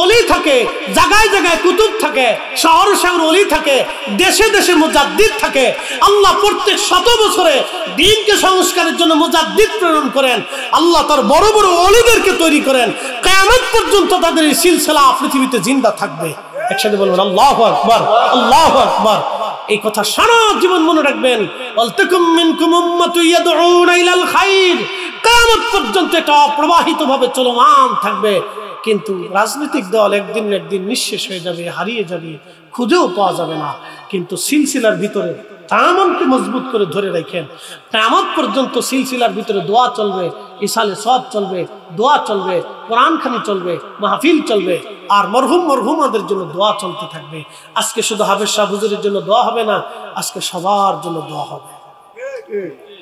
ওলি থাকে, জায়গায় জায়গায় কুতুব থাকে, শহর শহর ওলি থাকে, দেশে দেশে মুজাদ্দিদ থাকে। আল্লাহ প্রত্যেক 100 বছরে দ্বীনকে সংস্কারের জন্য মুজাদ্দিদ প্রেরণ করেন। আল্লাহ তার বড় বড় ওলিদেরকে তৈরি করেন, কিয়ামত পর্যন্ত তাদের এই সিলসিলা পৃথিবীতে জিন্দা থাকবে। একসাথে বলুন আল্লাহু আকবার, আল্লাহু আকবার। এই কথা সারা জীবন মনে রাখবেন। ওয়ালতাকুম মিনকুম উম্মাতুন ইয়াদউনা ইলাল খায়র, কিয়ামত পর্যন্ত এটা প্রবাহিতভাবে চলমান থাকবে। কিন্তু রাজনৈতিক দল একদিন না একদিন নিঃশেষ হয়ে যাবে, হারিয়ে যাবে, খুঁজেও পাওয়া যাবে না। কিন্তু সিলসিলার ভিতরে তামামকে মজবুত করে ধরে রাখেন। কিয়ামত পর্যন্ত সিলসিলার ভিতরে দোয়া চলবে, ইসালে সওয়াব চলবে, দোয়া চলবে, কোরআনখানি চলবে, মাহফিল চলবে, আর মরহুমাদের জন্য দোয়া চলতে থাকবে। আজকে শুধু হাফেজ সাহেব হুজুরের জন্য দোয়া হবে না, আজকে সবার জন্য দোয়া হবে।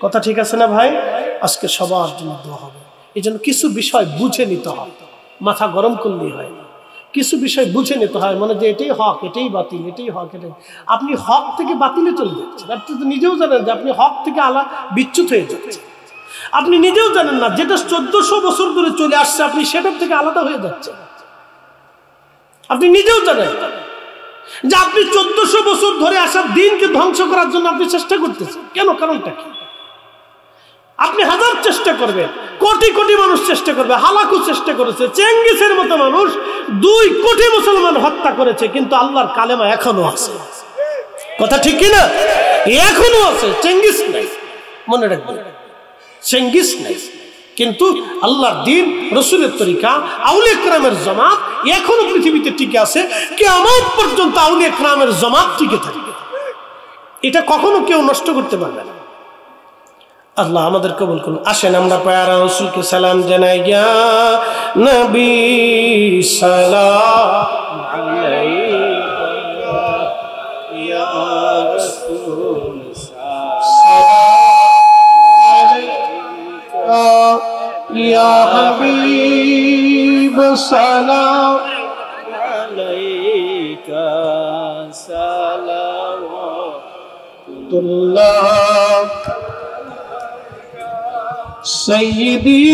কথা ঠিক আছে না ভাই? আজকে সবার জন্য দোয়া হবে। এই জন্য কিছু বিষয় বুঝে নিতে হয়, মাথা গরম করলেই হয় না। কিছু বিষয় বুঝে নিতে হয়, মানে যে এটাই হক, এটাই বাতিল, এটাই হক, এটাই। আপনি হক থেকে বাতিলে চলে যাচ্ছেন, আপনি তো নিজেও জানেন যে আপনি হক থেকে বিচ্যুত হয়ে যাচ্ছেন। আপনি নিজেও জানেন না যেটা 1400 বছর ধরে চলে আসছে আপনি সেটার থেকে আলাদা হয়ে যাচ্ছেন। আপনি নিজেও জানেন যে আপনি 1400 বছর ধরে আসা দিনকে ধ্বংস করার জন্য আপনি চেষ্টা করতেছেন। কেন? কারণটা কি? আপনি হাজার চেষ্টা করবেন, কোটি কোটি মানুষ চেষ্টা করবে, হালাকু চেষ্টা করেছে, চেঙ্গিসের মতো মানুষ 2 কোটি মুসলমান হত্যা করেছে, কিন্তু আল্লাহর কালেমা এখনো আছে। কথা ঠিক কিনা? এখনো আছে, চেঙ্গিস নাই। মনে রাখবেন, চেঙ্গিস নাই, কিন্তু আল্লাহর দ্বীন, রসুলের তরিকা, আউলিয়া কেরামের জামাত এখনো পৃথিবীতে টিকে আছে। কিয়ামত পর্যন্ত আউলিয়া কেরামের জামাত টিকে থাকবে, এটা কখনো কেউ নষ্ট করতে পারবে না। আল্লাহ আমাদের কবুল করুন। আসেন আমরা প্যারা রাসূলকে সালাম জানাই। ইয়া নবী সালাম আলাইকা, ইয়া রাসূল সালাম আলাইকা, ইয়া হাবিব সালাম আলাইকা, সালাওয়াতুল্লাহ সৈয়দি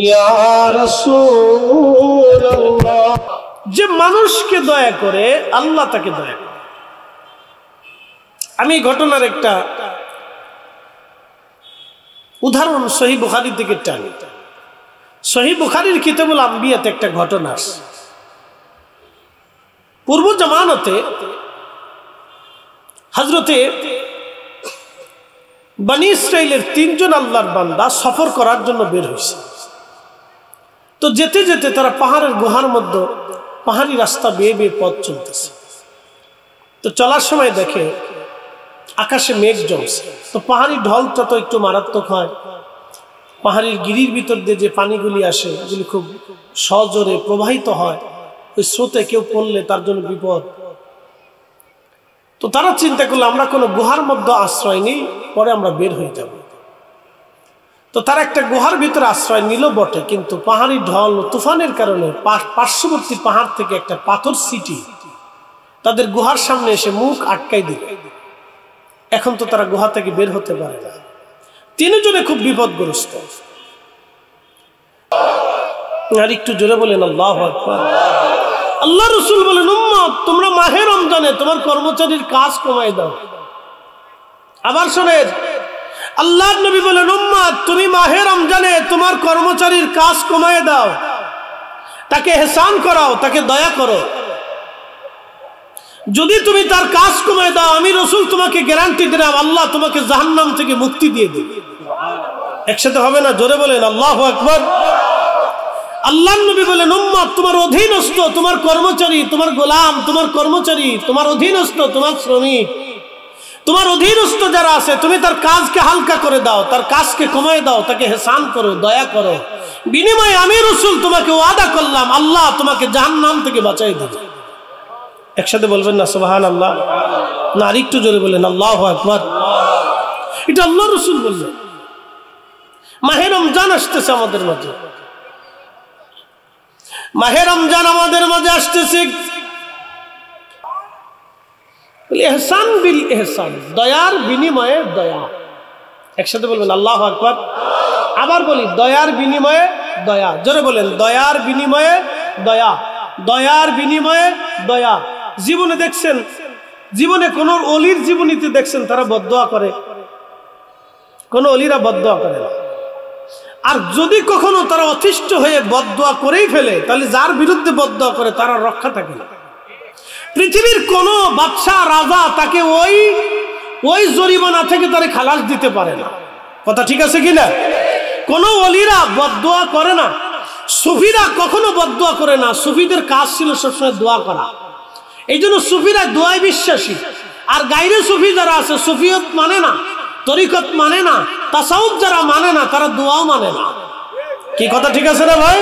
ইয়া রাসূলুল্লাহ। যে মানুষকে দয়া করে আল্লাহ তাকে দয়া করে। আমি ঘটনার একটা উদাহরণ সহিহ বুখারী থেকে টানি। সহিহ বুখারীর কিতাবুল আম্বিয়াতে একটা ঘটনা আছে। পূর্ব জামানাতে হযরতে বনী ইসরাইলের 3 জন আল্লাহর বান্দা সফর করার জন্য বের হয়েছে। তো যেতে যেতে তারা পাহাড়ের গুহার মধ্যে পাহাড়ি রাস্তা বেয়ে বেয়ে পথ চলতেছে। তো চলার সময় দেখে আকাশে মেঘ জমছে। তো পাহাড়ি ঢলটা তো একটু মারাত্মক হয়। পাহাড়ির গিরির ভিতর দিয়ে যে পানিগুলি আসে এগুলি খুব সজোরে প্রবাহিত হয়, ওই স্রোতে কেউ পড়লে তার জন্য বিপদ। তো তারা চিন্তা করলো আমরা কোনো গুহার মধ্যে আশ্রয় নেই, পরে আমরা বের হয়ে যাব। তো তারা একটা গুহার ভিতরে আশ্রয় নিল বটে, কিন্তু পাহাড়ি ঢল তুফানের কারণে পার্শ্ববর্তী পাহাড় থেকে একটা পাথর সিটি তাদের গুহার সামনে এসে মুখ আটকাই দিল। এখন তো তারা গুহা থেকে বের হতে পারে না। 3 জনে খুব বিপদগ্রস্ত। আর একটু জোরে বলেন আল্লাহু আকবার। আল্লাহ রাসূল বলেন, উম্মত তোমরা মাহে রমজানে তোমার কর্মচারীর কাজ কমায় দাও। আবার শোনেন, আল্লাহর নবী বলেন, উম্মত তুমি মাহে রমজানে তোমার কর্মচারীর কাজ কমায় দাও, তাকে ইহসান করাও, তাকে দয়া করো। যদি তুমি তার কাজ কমায় দাও, আমি রাসূল তোমাকে গ্যারান্টি দিলাম আল্লাহ তোমাকে জাহান্নাম থেকে মুক্তি দিয়ে দেবে। একসাথে হবে না? জোরে বলেন আল্লাহু আকবার। আল্লাহর নবী বলেন, উম্মত তোমার অধীনস্থ, তোমার কর্মচারী, তোমার গোলাম, তোমার কর্মচারী, তোমার অধীনস্থ, তোমার শ্রমিক, তোমার অধীনস্থ যারা আছে, তুমি তার কাজকে হালকা করে দাও, তার কাজকে কমায় দাও, তাকে ইহসান করো, দয়া করো। বিনিময়ে আমি রাসূল তোমাকে ওয়াদা করলাম আল্লাহ তোমাকে জাহান্নাম থেকে বাঁচাই দেবে। একসাথে বলবেন না সুবহানাল্লাহ? না আরেকটু জোরে বলেন আল্লাহু আকবার। এটা আল্লাহ রাসূল বললেন। মাহে রমজান আসতেছে আমাদের মাঝে, মাহে রমজান আমাদের মাঝে আসতেছে। ইহসান বিল ইহসান, দয়ার বিনিময়ে দয়া। একসাথে বলবেন আল্লাহু আকবার। আবার বলি, দয়ার বিনিময়ে দয়া। জোরে বলেন, দয়ার বিনিময়ে দয়া, দয়ার বিনিময়ে দয়া। জীবনে দেখছেন, জীবনে কোন অলির জীবনীতে দেখছেন তারা বদদোয়া করে? কোন অলিরা বদদোয়া করে না। আর যদি কখনো তারা অতিষ্ঠ হয়ে বদদোয়া করেই ফেলে, তাহলে যার বিরুদ্ধে বদদোয়া করে তারা রক্ষা থাকে না। পৃথিবীর কোন বাদশা রাজা তাকে ওই জরিমানা থেকে তারা খালাস দিতে পারে না। কথা ঠিক আছে কিনা? কোন ওলিরা বদদোয়া করে না, সুফিরা কখনো বদদোয়া করে না। সুফিদের কাজ ছিল সবসময় দোয়া করা। এই জন্য সুফিরা দোয়ায় বিশ্বাসী। আর গাইরে সুফি যারা আছে, সুফিয়ত মানে না, তরিকত মানে না, তাসাউফ যারা মানে না, তারা দোয়াও মানে না। কি কথা ঠিক আছে না ভাই?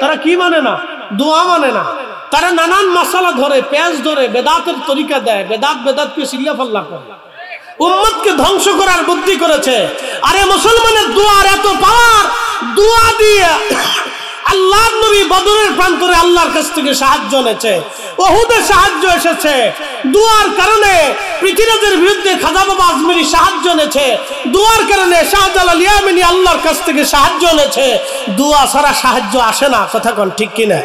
তারা কি মানে না? দোয়া মানে না। তারা নানান মশালা ধরে, পেঁয়াজ ধরে, বেদাতের তরিকা দেয়, বেদাতকে সিল্লা ফাল্লা করে, উম্মতকে ধ্বংস করার বুদ্ধি করেছে। আরে মুসলমানের দোয়ার এত পাওয়ার, দোয়া দিয়ে আল্লাহর নবী বদরের প্রান্তরে আল্লাহর কাছ থেকে সাহায্য এনেছে, উহুদে সাহায্য এসেছে। দোয়ার কারণে পৃথিবীর বিরুদ্ধে খাজা বাবা আজমিরি সাহায্য এনেছে। দোয়ার কারণে শাহজালাল ইয়ামানি আল্লাহর কাছ থেকে সাহায্য এনেছে। দোয়া ছাড়া সাহায্য আসে না। কথা কোন ঠিক কিনা?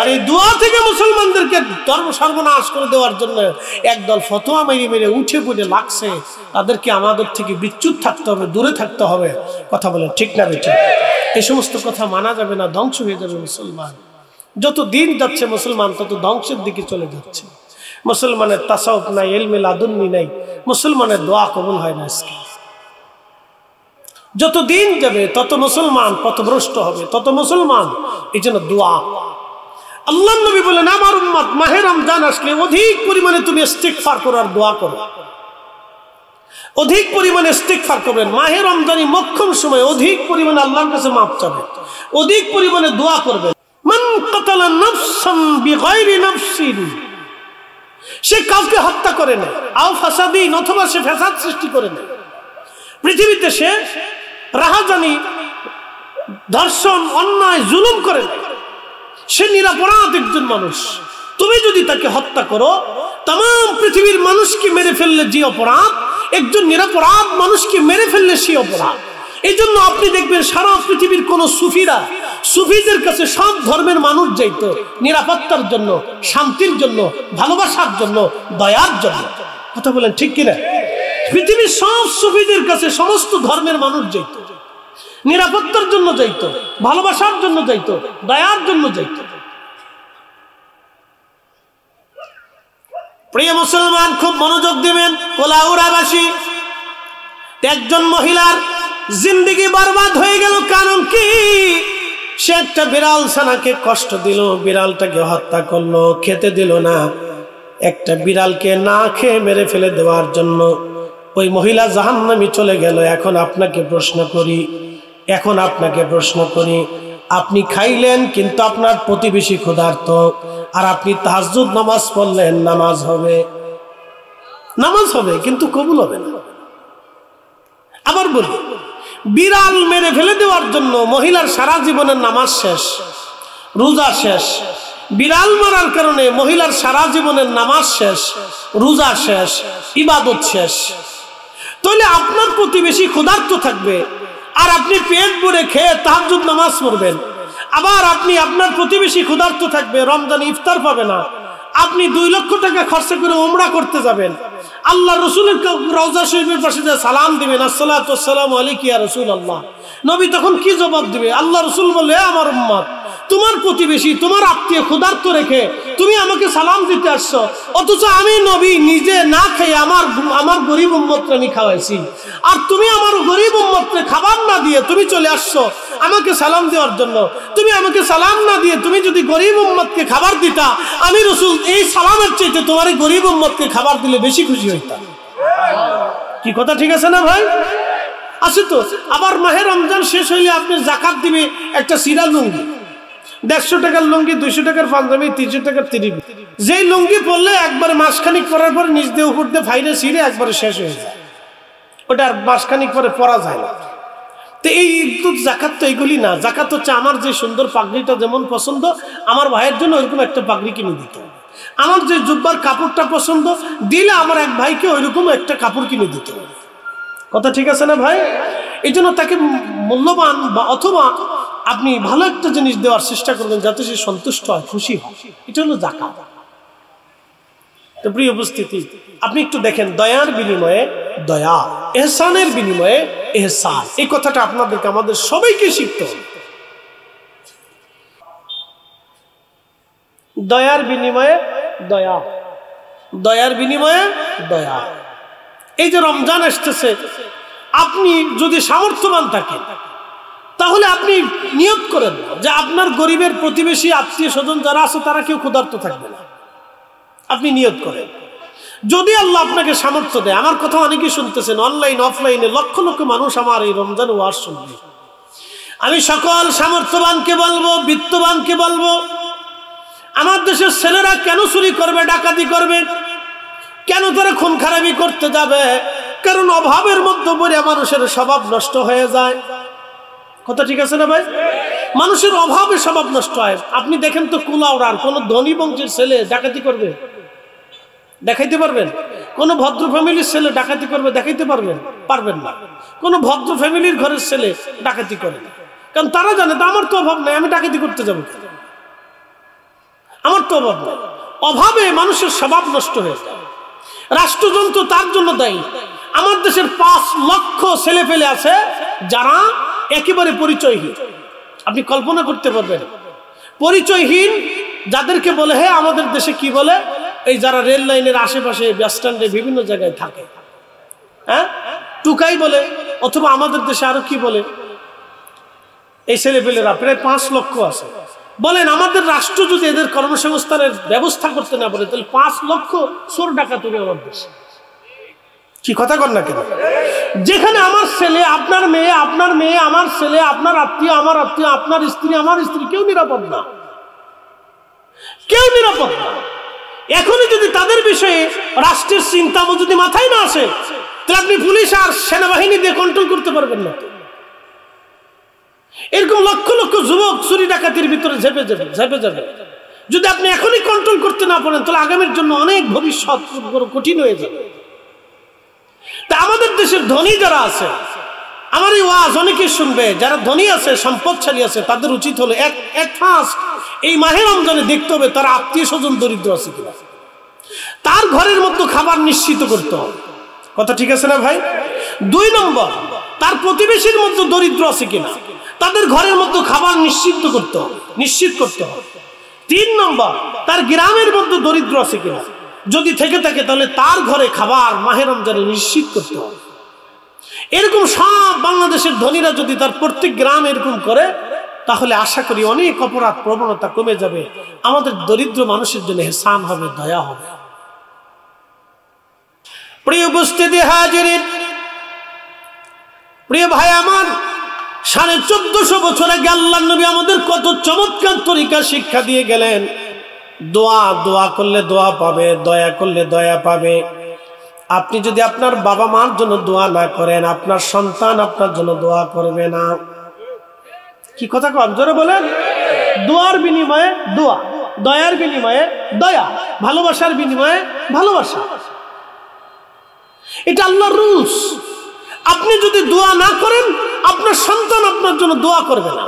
আর এই দোয়া থেকে মুসলমানদেরকে ধর্ম সর্বনাশ করে দেওয়ার জন্য একদল ফতোয়া মেরে উঠে পড়ে লাগছে। তাদেরকে আমাদের থেকে বিচ্যুত থাকতে হবে, দূরে থাকতে হবে। কথা বলেন ঠিক না বেঠিক? এই সমস্ত কথা মানা যাবে না, ধ্বংস হয়ে যাবে মুসলমান। যত দিন যাচ্ছে মুসলমান তত ধ্বংসের দিকে চলে যাচ্ছে। মুসলমানের তাসাউফ নাই, ইলমে লাদুন্নি নাই, মুসলমানের দোয়া কবুল হয় না। আজকে যত দিন যাবে তত মুসলমান পথভ্রষ্ট হবে, তত মুসলমান। এই জন্য দোয়া, আল্লাহর নবী বলেন আমার উম্মত মাহে রমজান আসলে অধিক পরিমাণে তুমি ইস্তিগফার করো আর দোয়া করো। অধিক পরিমাণে ইস্তিগফার করবেন। মাহে রমজানি মক্ষম সময় অধিক পরিমাণে আল্লাহর কাছে মাফ চাবেন, অধিক পরিমাণে দোয়া করবেন। মান কাতালা নাফসান বিগাইরি নাফসিন, সে কাউকে হত্যা করে না, আও ফাসাদিন, অথবা সে ফাসাদ সৃষ্টি করে না। পৃথিবীতে সে রাহাজানি, ধর্ষণ, অন্যায়, জুলুম করে না। সে নিরাপরাধ একজন মানুষ। তুমি যদি তাকে হত্যা করো, তাম পৃথিবীর মানুষকে মেরে ফেললে যে অপরাধ, একজন নিরাপরাধ মানুষকে মেরে ফেললে সে অপরাধ। এই জন্য আপনি দেখবেন সারা পৃথিবীর কোন সুফিদের কাছে সব ধর্মের মানুষ যাইত নিরাপত্তার জন্য, শান্তির জন্য, ভালোবাসার জন্য, দয়ার জন্য। কথা বলেন ঠিক কিনা? পৃথিবীর সব সুফিদের কাছে সমস্ত ধর্মের মানুষ যাইত, নিরাপত্তার জন্য যাইত, ভালোবাসার জন্য যাইত, দয়ার জন্য যাইত। প্রিয় মুসলমান, খুব মনোযোগ দিবেন। কোলাউড়াবাসী একজন মহিলার জিন্দেগি বরবাদ হয়ে গেল। কারণ কি? সে একটা বিড়াল ছানাকে কষ্ট দিল, বিড়ালটাকে হত্যা করলো, খেতে দিল না। একটা বিড়ালকে না খেয়ে মেরে ফেলে দেওয়ার জন্য ওই মহিলা জাহান্নামী চলে গেল। এখন আপনাকে প্রশ্ন করি, আপনি খাইলেন কিন্তু আপনার প্রতিবেশী ক্ষুধার্ত, আর আপনি তাহাজ্জুদ নামাজ পড়লেন, নামাজ হবে কিন্তু কবুল হবে না। আবার বলি, বিড়াল মেরে ফেলে দেওয়ার জন্য মহিলার সারা জীবনের নামাজ শেষ, রোজা শেষ। বিড়াল মারার কারণে মহিলার সারা জীবনের নামাজ শেষ, রোজা শেষ, ইবাদত শেষ। তাহলে আপনার প্রতিবেশী ক্ষুধার্ত থাকবে আর আপনি পেট ভরে খেয়ে তাহাজ্জুদ নামাজ পড়বেন। আবার আপনার প্রতিবেশী ক্ষুধার্ত থাকবে, রমজান ইফতার পাবে না। আপনি 2 লক্ষ টাকা খরচ করে উমরা করতে যাবেন, আল্লাহ রসুলের রওজা শরীফের পাশে যা সালাম দিবেন, আসসালাতু ওয়াসসালামু আলাইকা ইয়া রাসূলুল্লাহ। নবী তখন কি জবাব দিবে? আল্লাহ রসুল বলে, আমার উম্মত, তোমার প্রতিবেশী, তোমার আত্মীয় ক্ষুধার্ত রেখে তুমি আমাকে সালাম দিতে আসছো, অথচ আমি নবী নিজে না খেয়ে আমার গরিব উম্মতকে আমি খাওয়াইছি, আর তুমি আমার গরিব উম্মতকে খাবার না দিয়ে তুমি চলে আসছো আমাকে সালাম দেওয়ার জন্য। তুমি আমাকে সালাম না দিয়ে তুমি যদি গরিব উম্মতকে খাবার দিতা, আমি রসুল এই সালামের চাইতে তোমার এই গরিব উম্মতকে খাবার দিলে বেশি খুশি হইতাম। কি কথা ঠিক আছে না ভাই? আছে তো। আবার মাহে রমজান শেষ হইলে আপনি জাকাত দিবে একটা সিরা লুঙ্গি, 150 টাকার লুঙ্গি, 200 টাকার পাঞ্জাবি, 300 টাকার তিরিবি। যেই লুঙ্গি পরলে একবার মাসখানিক পরার পর নিচ দিয়ে উপর দিয়ে ফাইরে ছিঁড়ে একবারে শেষ হয়ে যায়, ওটা আর মাসখানিক পরে পরা যায় না। তো এই জাকাত তো এইগুলি না। জাকাত হচ্ছে আমার যে সুন্দর পাগড়িটা যেমন পছন্দ, আমার ভাইয়ের জন্য ওইরকম একটা পাগড়ি কিনে দিতে হবে। আমার যে জুব্বার কাপড়টা পছন্দ, দিলে আমার এক ভাইকে ওইরকম একটা কাপড় কিনে দিতে হবে। কথা ঠিক আছে না ভাই? এই জন্য তাকে মূল্যবান বা অথবা আপনি ভালো একটা জিনিস দেওয়ার চেষ্টা করবেন যাতে সে সন্তুষ্ট হয়, খুশি হয়। এটা হলো যাকাত। তো প্রিয় উপস্থিতি, আপনি একটু দেখেন, দয়ার বিনিময়ে দয়া, ইহসানের বিনিময়ে ইহসান। এই কথাটা আপনাদেরকে আমাদের সবাইকে শিখতে হবে। দয়ার বিনিময়ে দয়া, দয়ার বিনিময়ে দয়া। এই যে রমজান আসতেছে, আপনি যদি সামর্থ্যবান থাকেন তাহলে আপনি নিয়ত করেন যে আপনার গরিবের প্রতিবেশী আত্মীয় স্বজন যারা আছে তারা কেউ ক্ষুধার্ত থাকবে না। আপনি নিয়ত করেন। যদি আল্লাহ আপনাকে সামর্থ্য দেয়, আমার কথা অনেকেই শুনতেছেন অনলাইন অফলাইনে, লক্ষ লক্ষ মানুষ আমার এই রমজান ওয়াজ শুনবে। আমি সকল সামর্থ্যবানকে বলবো, বিত্তবানকে বলবো, আমার দেশের ছেলেরা কেন চুরি করবে, ডাকাতি করবে, কেন তারা খুন খারাপি করতে যাবে? কারণ অভাবের মধ্যে পড়ে মানুষের স্বভাব নষ্ট হয়ে যায়। কথা ঠিক আছে না ভাই? মানুষের অভাবে স্বভাব নষ্ট হয়। আপনি দেখেন তো কুলাউড়ার কোন ধনী বংশের ছেলে ডাকাতি করবে? দেখাইতে পারবেন? কোন ভদ্র ফ্যামিলির ছেলে ডাকাতি করবে? দেখাইতে পারবেন? পারবেন না। কোন ভদ্র ফ্যামিলির ঘরের ছেলে ডাকাতি করে না, কারণ তারা জানে তো আমার তো অভাব নাই, আমি ডাকাতি করতে যাবো, আমার তো অভাব নাই। অভাবে মানুষের স্বভাব নষ্ট হয়ে যায়। রাষ্ট্রযন্ত্র তার জন্য দায়ী। আমার দেশের 5 লক্ষ ছেলে পেলে আছে যারা একেবারে পরিচয়হীন। আপনি কল্পনা করতে পারবেন পরিচয়হীন যাদেরকে বলে, হ্যাঁ আমাদের দেশে কি বলে, এই যারা রেল লাইনের আশেপাশে বাস স্ট্যান্ডে বিভিন্ন জায়গায় থাকে, হ্যাঁ টুকাই বলে, অথবা আমাদের দেশে আরো কি বলে, এই ছেলে পেলেরা প্রায় 5 লক্ষ আছে। বলেন আমাদের রাষ্ট্র যদি এদের কর্মসংস্থানের ব্যবস্থা করতে না পারে তাহলে 5 লক্ষ চোর ডাকাত হবে আমার দেশে। কি কথা কর না কেন? যেখানে আমার ছেলে, আপনার মেয়ে, আপনার মেয়ে, আমার ছেলে, আপনার আত্মীয়, আমার আত্মীয়, আপনার স্ত্রী, আমার স্ত্রী, কেউ নিরাপদ না, কেউ নিরাপদ না। এখনই যদি তাদের বিষয়ে রাষ্ট্রের চিন্তা যদি মাথায় না আসে তাহলে আপনি পুলিশ আর সেনাবাহিনী দিয়ে কন্ট্রোল করতে পারবেন না। এরকম লক্ষ লক্ষ যুবক চুরি ডাকাতির ভিতরে ঝেপে যাবে। যদি আপনি এখনই কন্ট্রোল করতে না পারেন তাহলে আগামীর জন্য অনেক ভবিষ্যৎ কঠিন হয়ে যাবে। তা আমাদের দেশের ধনী যারা আছে, আমার এই ওয়াজ অনেকেই শুনবে, যারা ধনী আছে, সম্পদশালী আছে, তাদের উচিত হলো এই মাহে রমজানে দেখতে হবে তার আত্মীয় স্বজন দরিদ্র আছে কিনা, তার ঘরের মধ্যে খাবার নিশ্চিত করতে হবে। কথা ঠিক আছে না ভাই? 2 নম্বর, তার প্রতিবেশীর মধ্যে দরিদ্র আছে কিনা, তাদের ঘরের মধ্যে খাবার নিশ্চিত করতে হবে। 3 নম্বর, তার গ্রামের মধ্যে দরিদ্র আছে কিনা, যদি থেকে থাকে তাহলে তার ঘরে খাবার মাহে রমজানে নিশ্চিত করতে হবে। এরকম সব বাংলাদেশের ধনীরা যদি তার প্রত্যেক গ্রাম এরকম করে তাহলে আশা করি অনেক অপরাধ প্রবণতা কমে যাবে, আমাদের দরিদ্র মানুষের জন্য ইহসান হবে, দয়া হবে। প্রিয় উপস্থিতি হাজিরিন, প্রিয় ভাই আমার, 1450 বছর আগে আল্লাহর নবী আমাদের কত চমৎকার তরিকা শিক্ষা দিয়ে গেলেন। দোয়া করলে দোয়া পাবে, দয়া করলে দয়া পাবে। আপনি যদি আপনার বাবা মার জন্য দোয়া না করেন, আপনার সন্তান আপনার জন্য দোয়া করবে না। কি কথা কম জোরে বলেন? দোয়ার বিনিময়ে দোয়া, দয়ার বিনিময়ে দয়া, ভালোবাসার বিনিময়ে ভালোবাসা, এটা আল্লাহর রুলস। আপনি যদি দোয়া না করেন আপনার সন্তান আপনার জন্য দোয়া করবে না।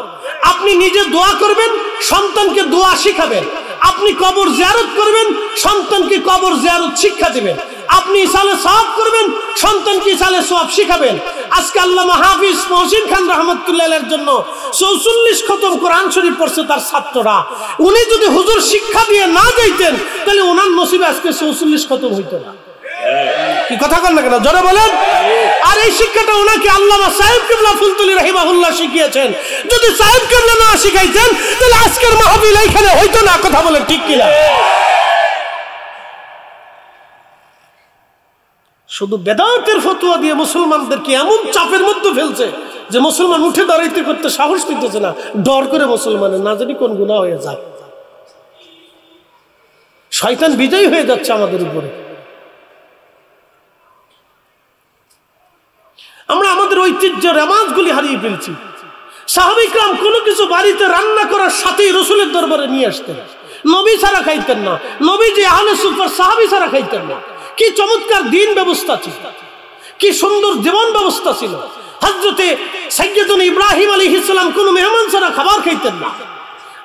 আপনি নিজে দোয়া করবেন, সন্তানকে দোয়া শিখাবেন। আপনি কবর জিয়ারত করবেন, সন্তানকে কবর জিয়ারত শিক্ষা দিবেন। আপনি ইসালে সওয়াব করবেন, সন্তানকে ইসালে সওয়াব শিখাবেন। আজকে আল্লামা হাফিজ মহসিন খান রাহমাতুল্লাহির জন্য 44 খতম কোরআন শরীফ পড়ছে তার ছাত্ররা। উনি যদি হুজুর শিক্ষা দিয়ে না যাইতেন তাহলে ওনার নসিবে আজকে 44 খতম হইতো না। কি কথা কন না কেন জোরে বলেন? আর এই শিক্ষাটা ওনাকে আল্লামা সাহেব কিবলা ফুলতুলি রাহিমাহুল্লাহ শিখিয়েছেন। যদি সাহেব কিবলা না শিখাইতেন তাহলে আজকের মাহফিল এইখানে হইতো না। কথা বলেন ঠিক কিনা? শুধু বেদাতের ফতোয়া দিয়ে মুসলমানদেরকে এমন চাপের মধ্যে ফেলছে যে মুসলমান উঠে দাঁড়াইতে করতে সাহস পেতেছে না, ডর করে মুসলমানের না জানি কোন গুনাহ হয়ে যায়। শয়তান বিজয়ী হয়ে যাচ্ছে আমাদের উপরে। আমরা আমাদের ঐতিহ্য রেওয়াজগুলি হারিয়ে ফেলছি। সাহাবায়ে কেরাম কোনো কিছু বাড়িতে রান্না করার সাথেই রাসূলের দরবারে নিয়ে আসতেন। নবী ছাড়া খাইতেন না, নবী যে আহলে সুফার সাহাবী ছাড়া খাইতেন না। কি চমৎকার দিন ব্যবস্থা ছিল, কি সুন্দর জীবন ব্যবস্থা ছিল। হযরতে সাইয়্যিদুনা ইব্রাহিম আলাইহিস সালাম কোনো মেহমান ছাড়া খাবার খাইতেন না।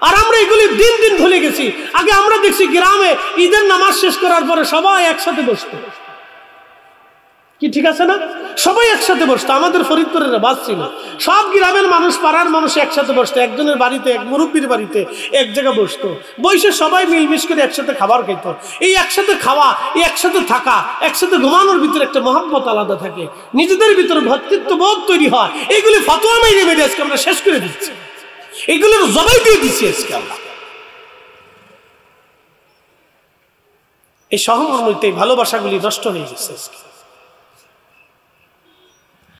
আর আমরা এগুলি দিন দিন ভুলে গেছি। আগে আমরা দেখছি গ্রামে ঈদের নামাজ শেষ করার পরে সবাই একসাথে বসতো, কি ঠিক আছে না? সবাই একসাথে বসতো। আমাদের ফরিদপুরের বাস ছিল, সব গ্রামের মানুষ, পাড়ার মানুষ একসাথে বসতো, একজনের বাড়িতে, এক মুরব্বীর বাড়িতে এক জায়গায় বসতো, বসে সবাই মিলমিশ করে একসাথে খাবার খাইতো। এই একসাথে খাওয়া, এই একসাথে থাকা, একসাথে ঘুমানোর ভিতরে একটা মহব্বত আলাদা থাকে, নিজেদের ভিতরে ভ্রাতৃত্ব বোধ তৈরি হয়। এইগুলি ফতোয়া মেরে মেরে আজকে আমরা শেষ করে দিচ্ছি, এগুলোর জবাই দিয়ে দিচ্ছি আজকে আমরা। এই সহমর্মিত এই ভালোবাসাগুলি নষ্ট হয়ে গেছে আজকে।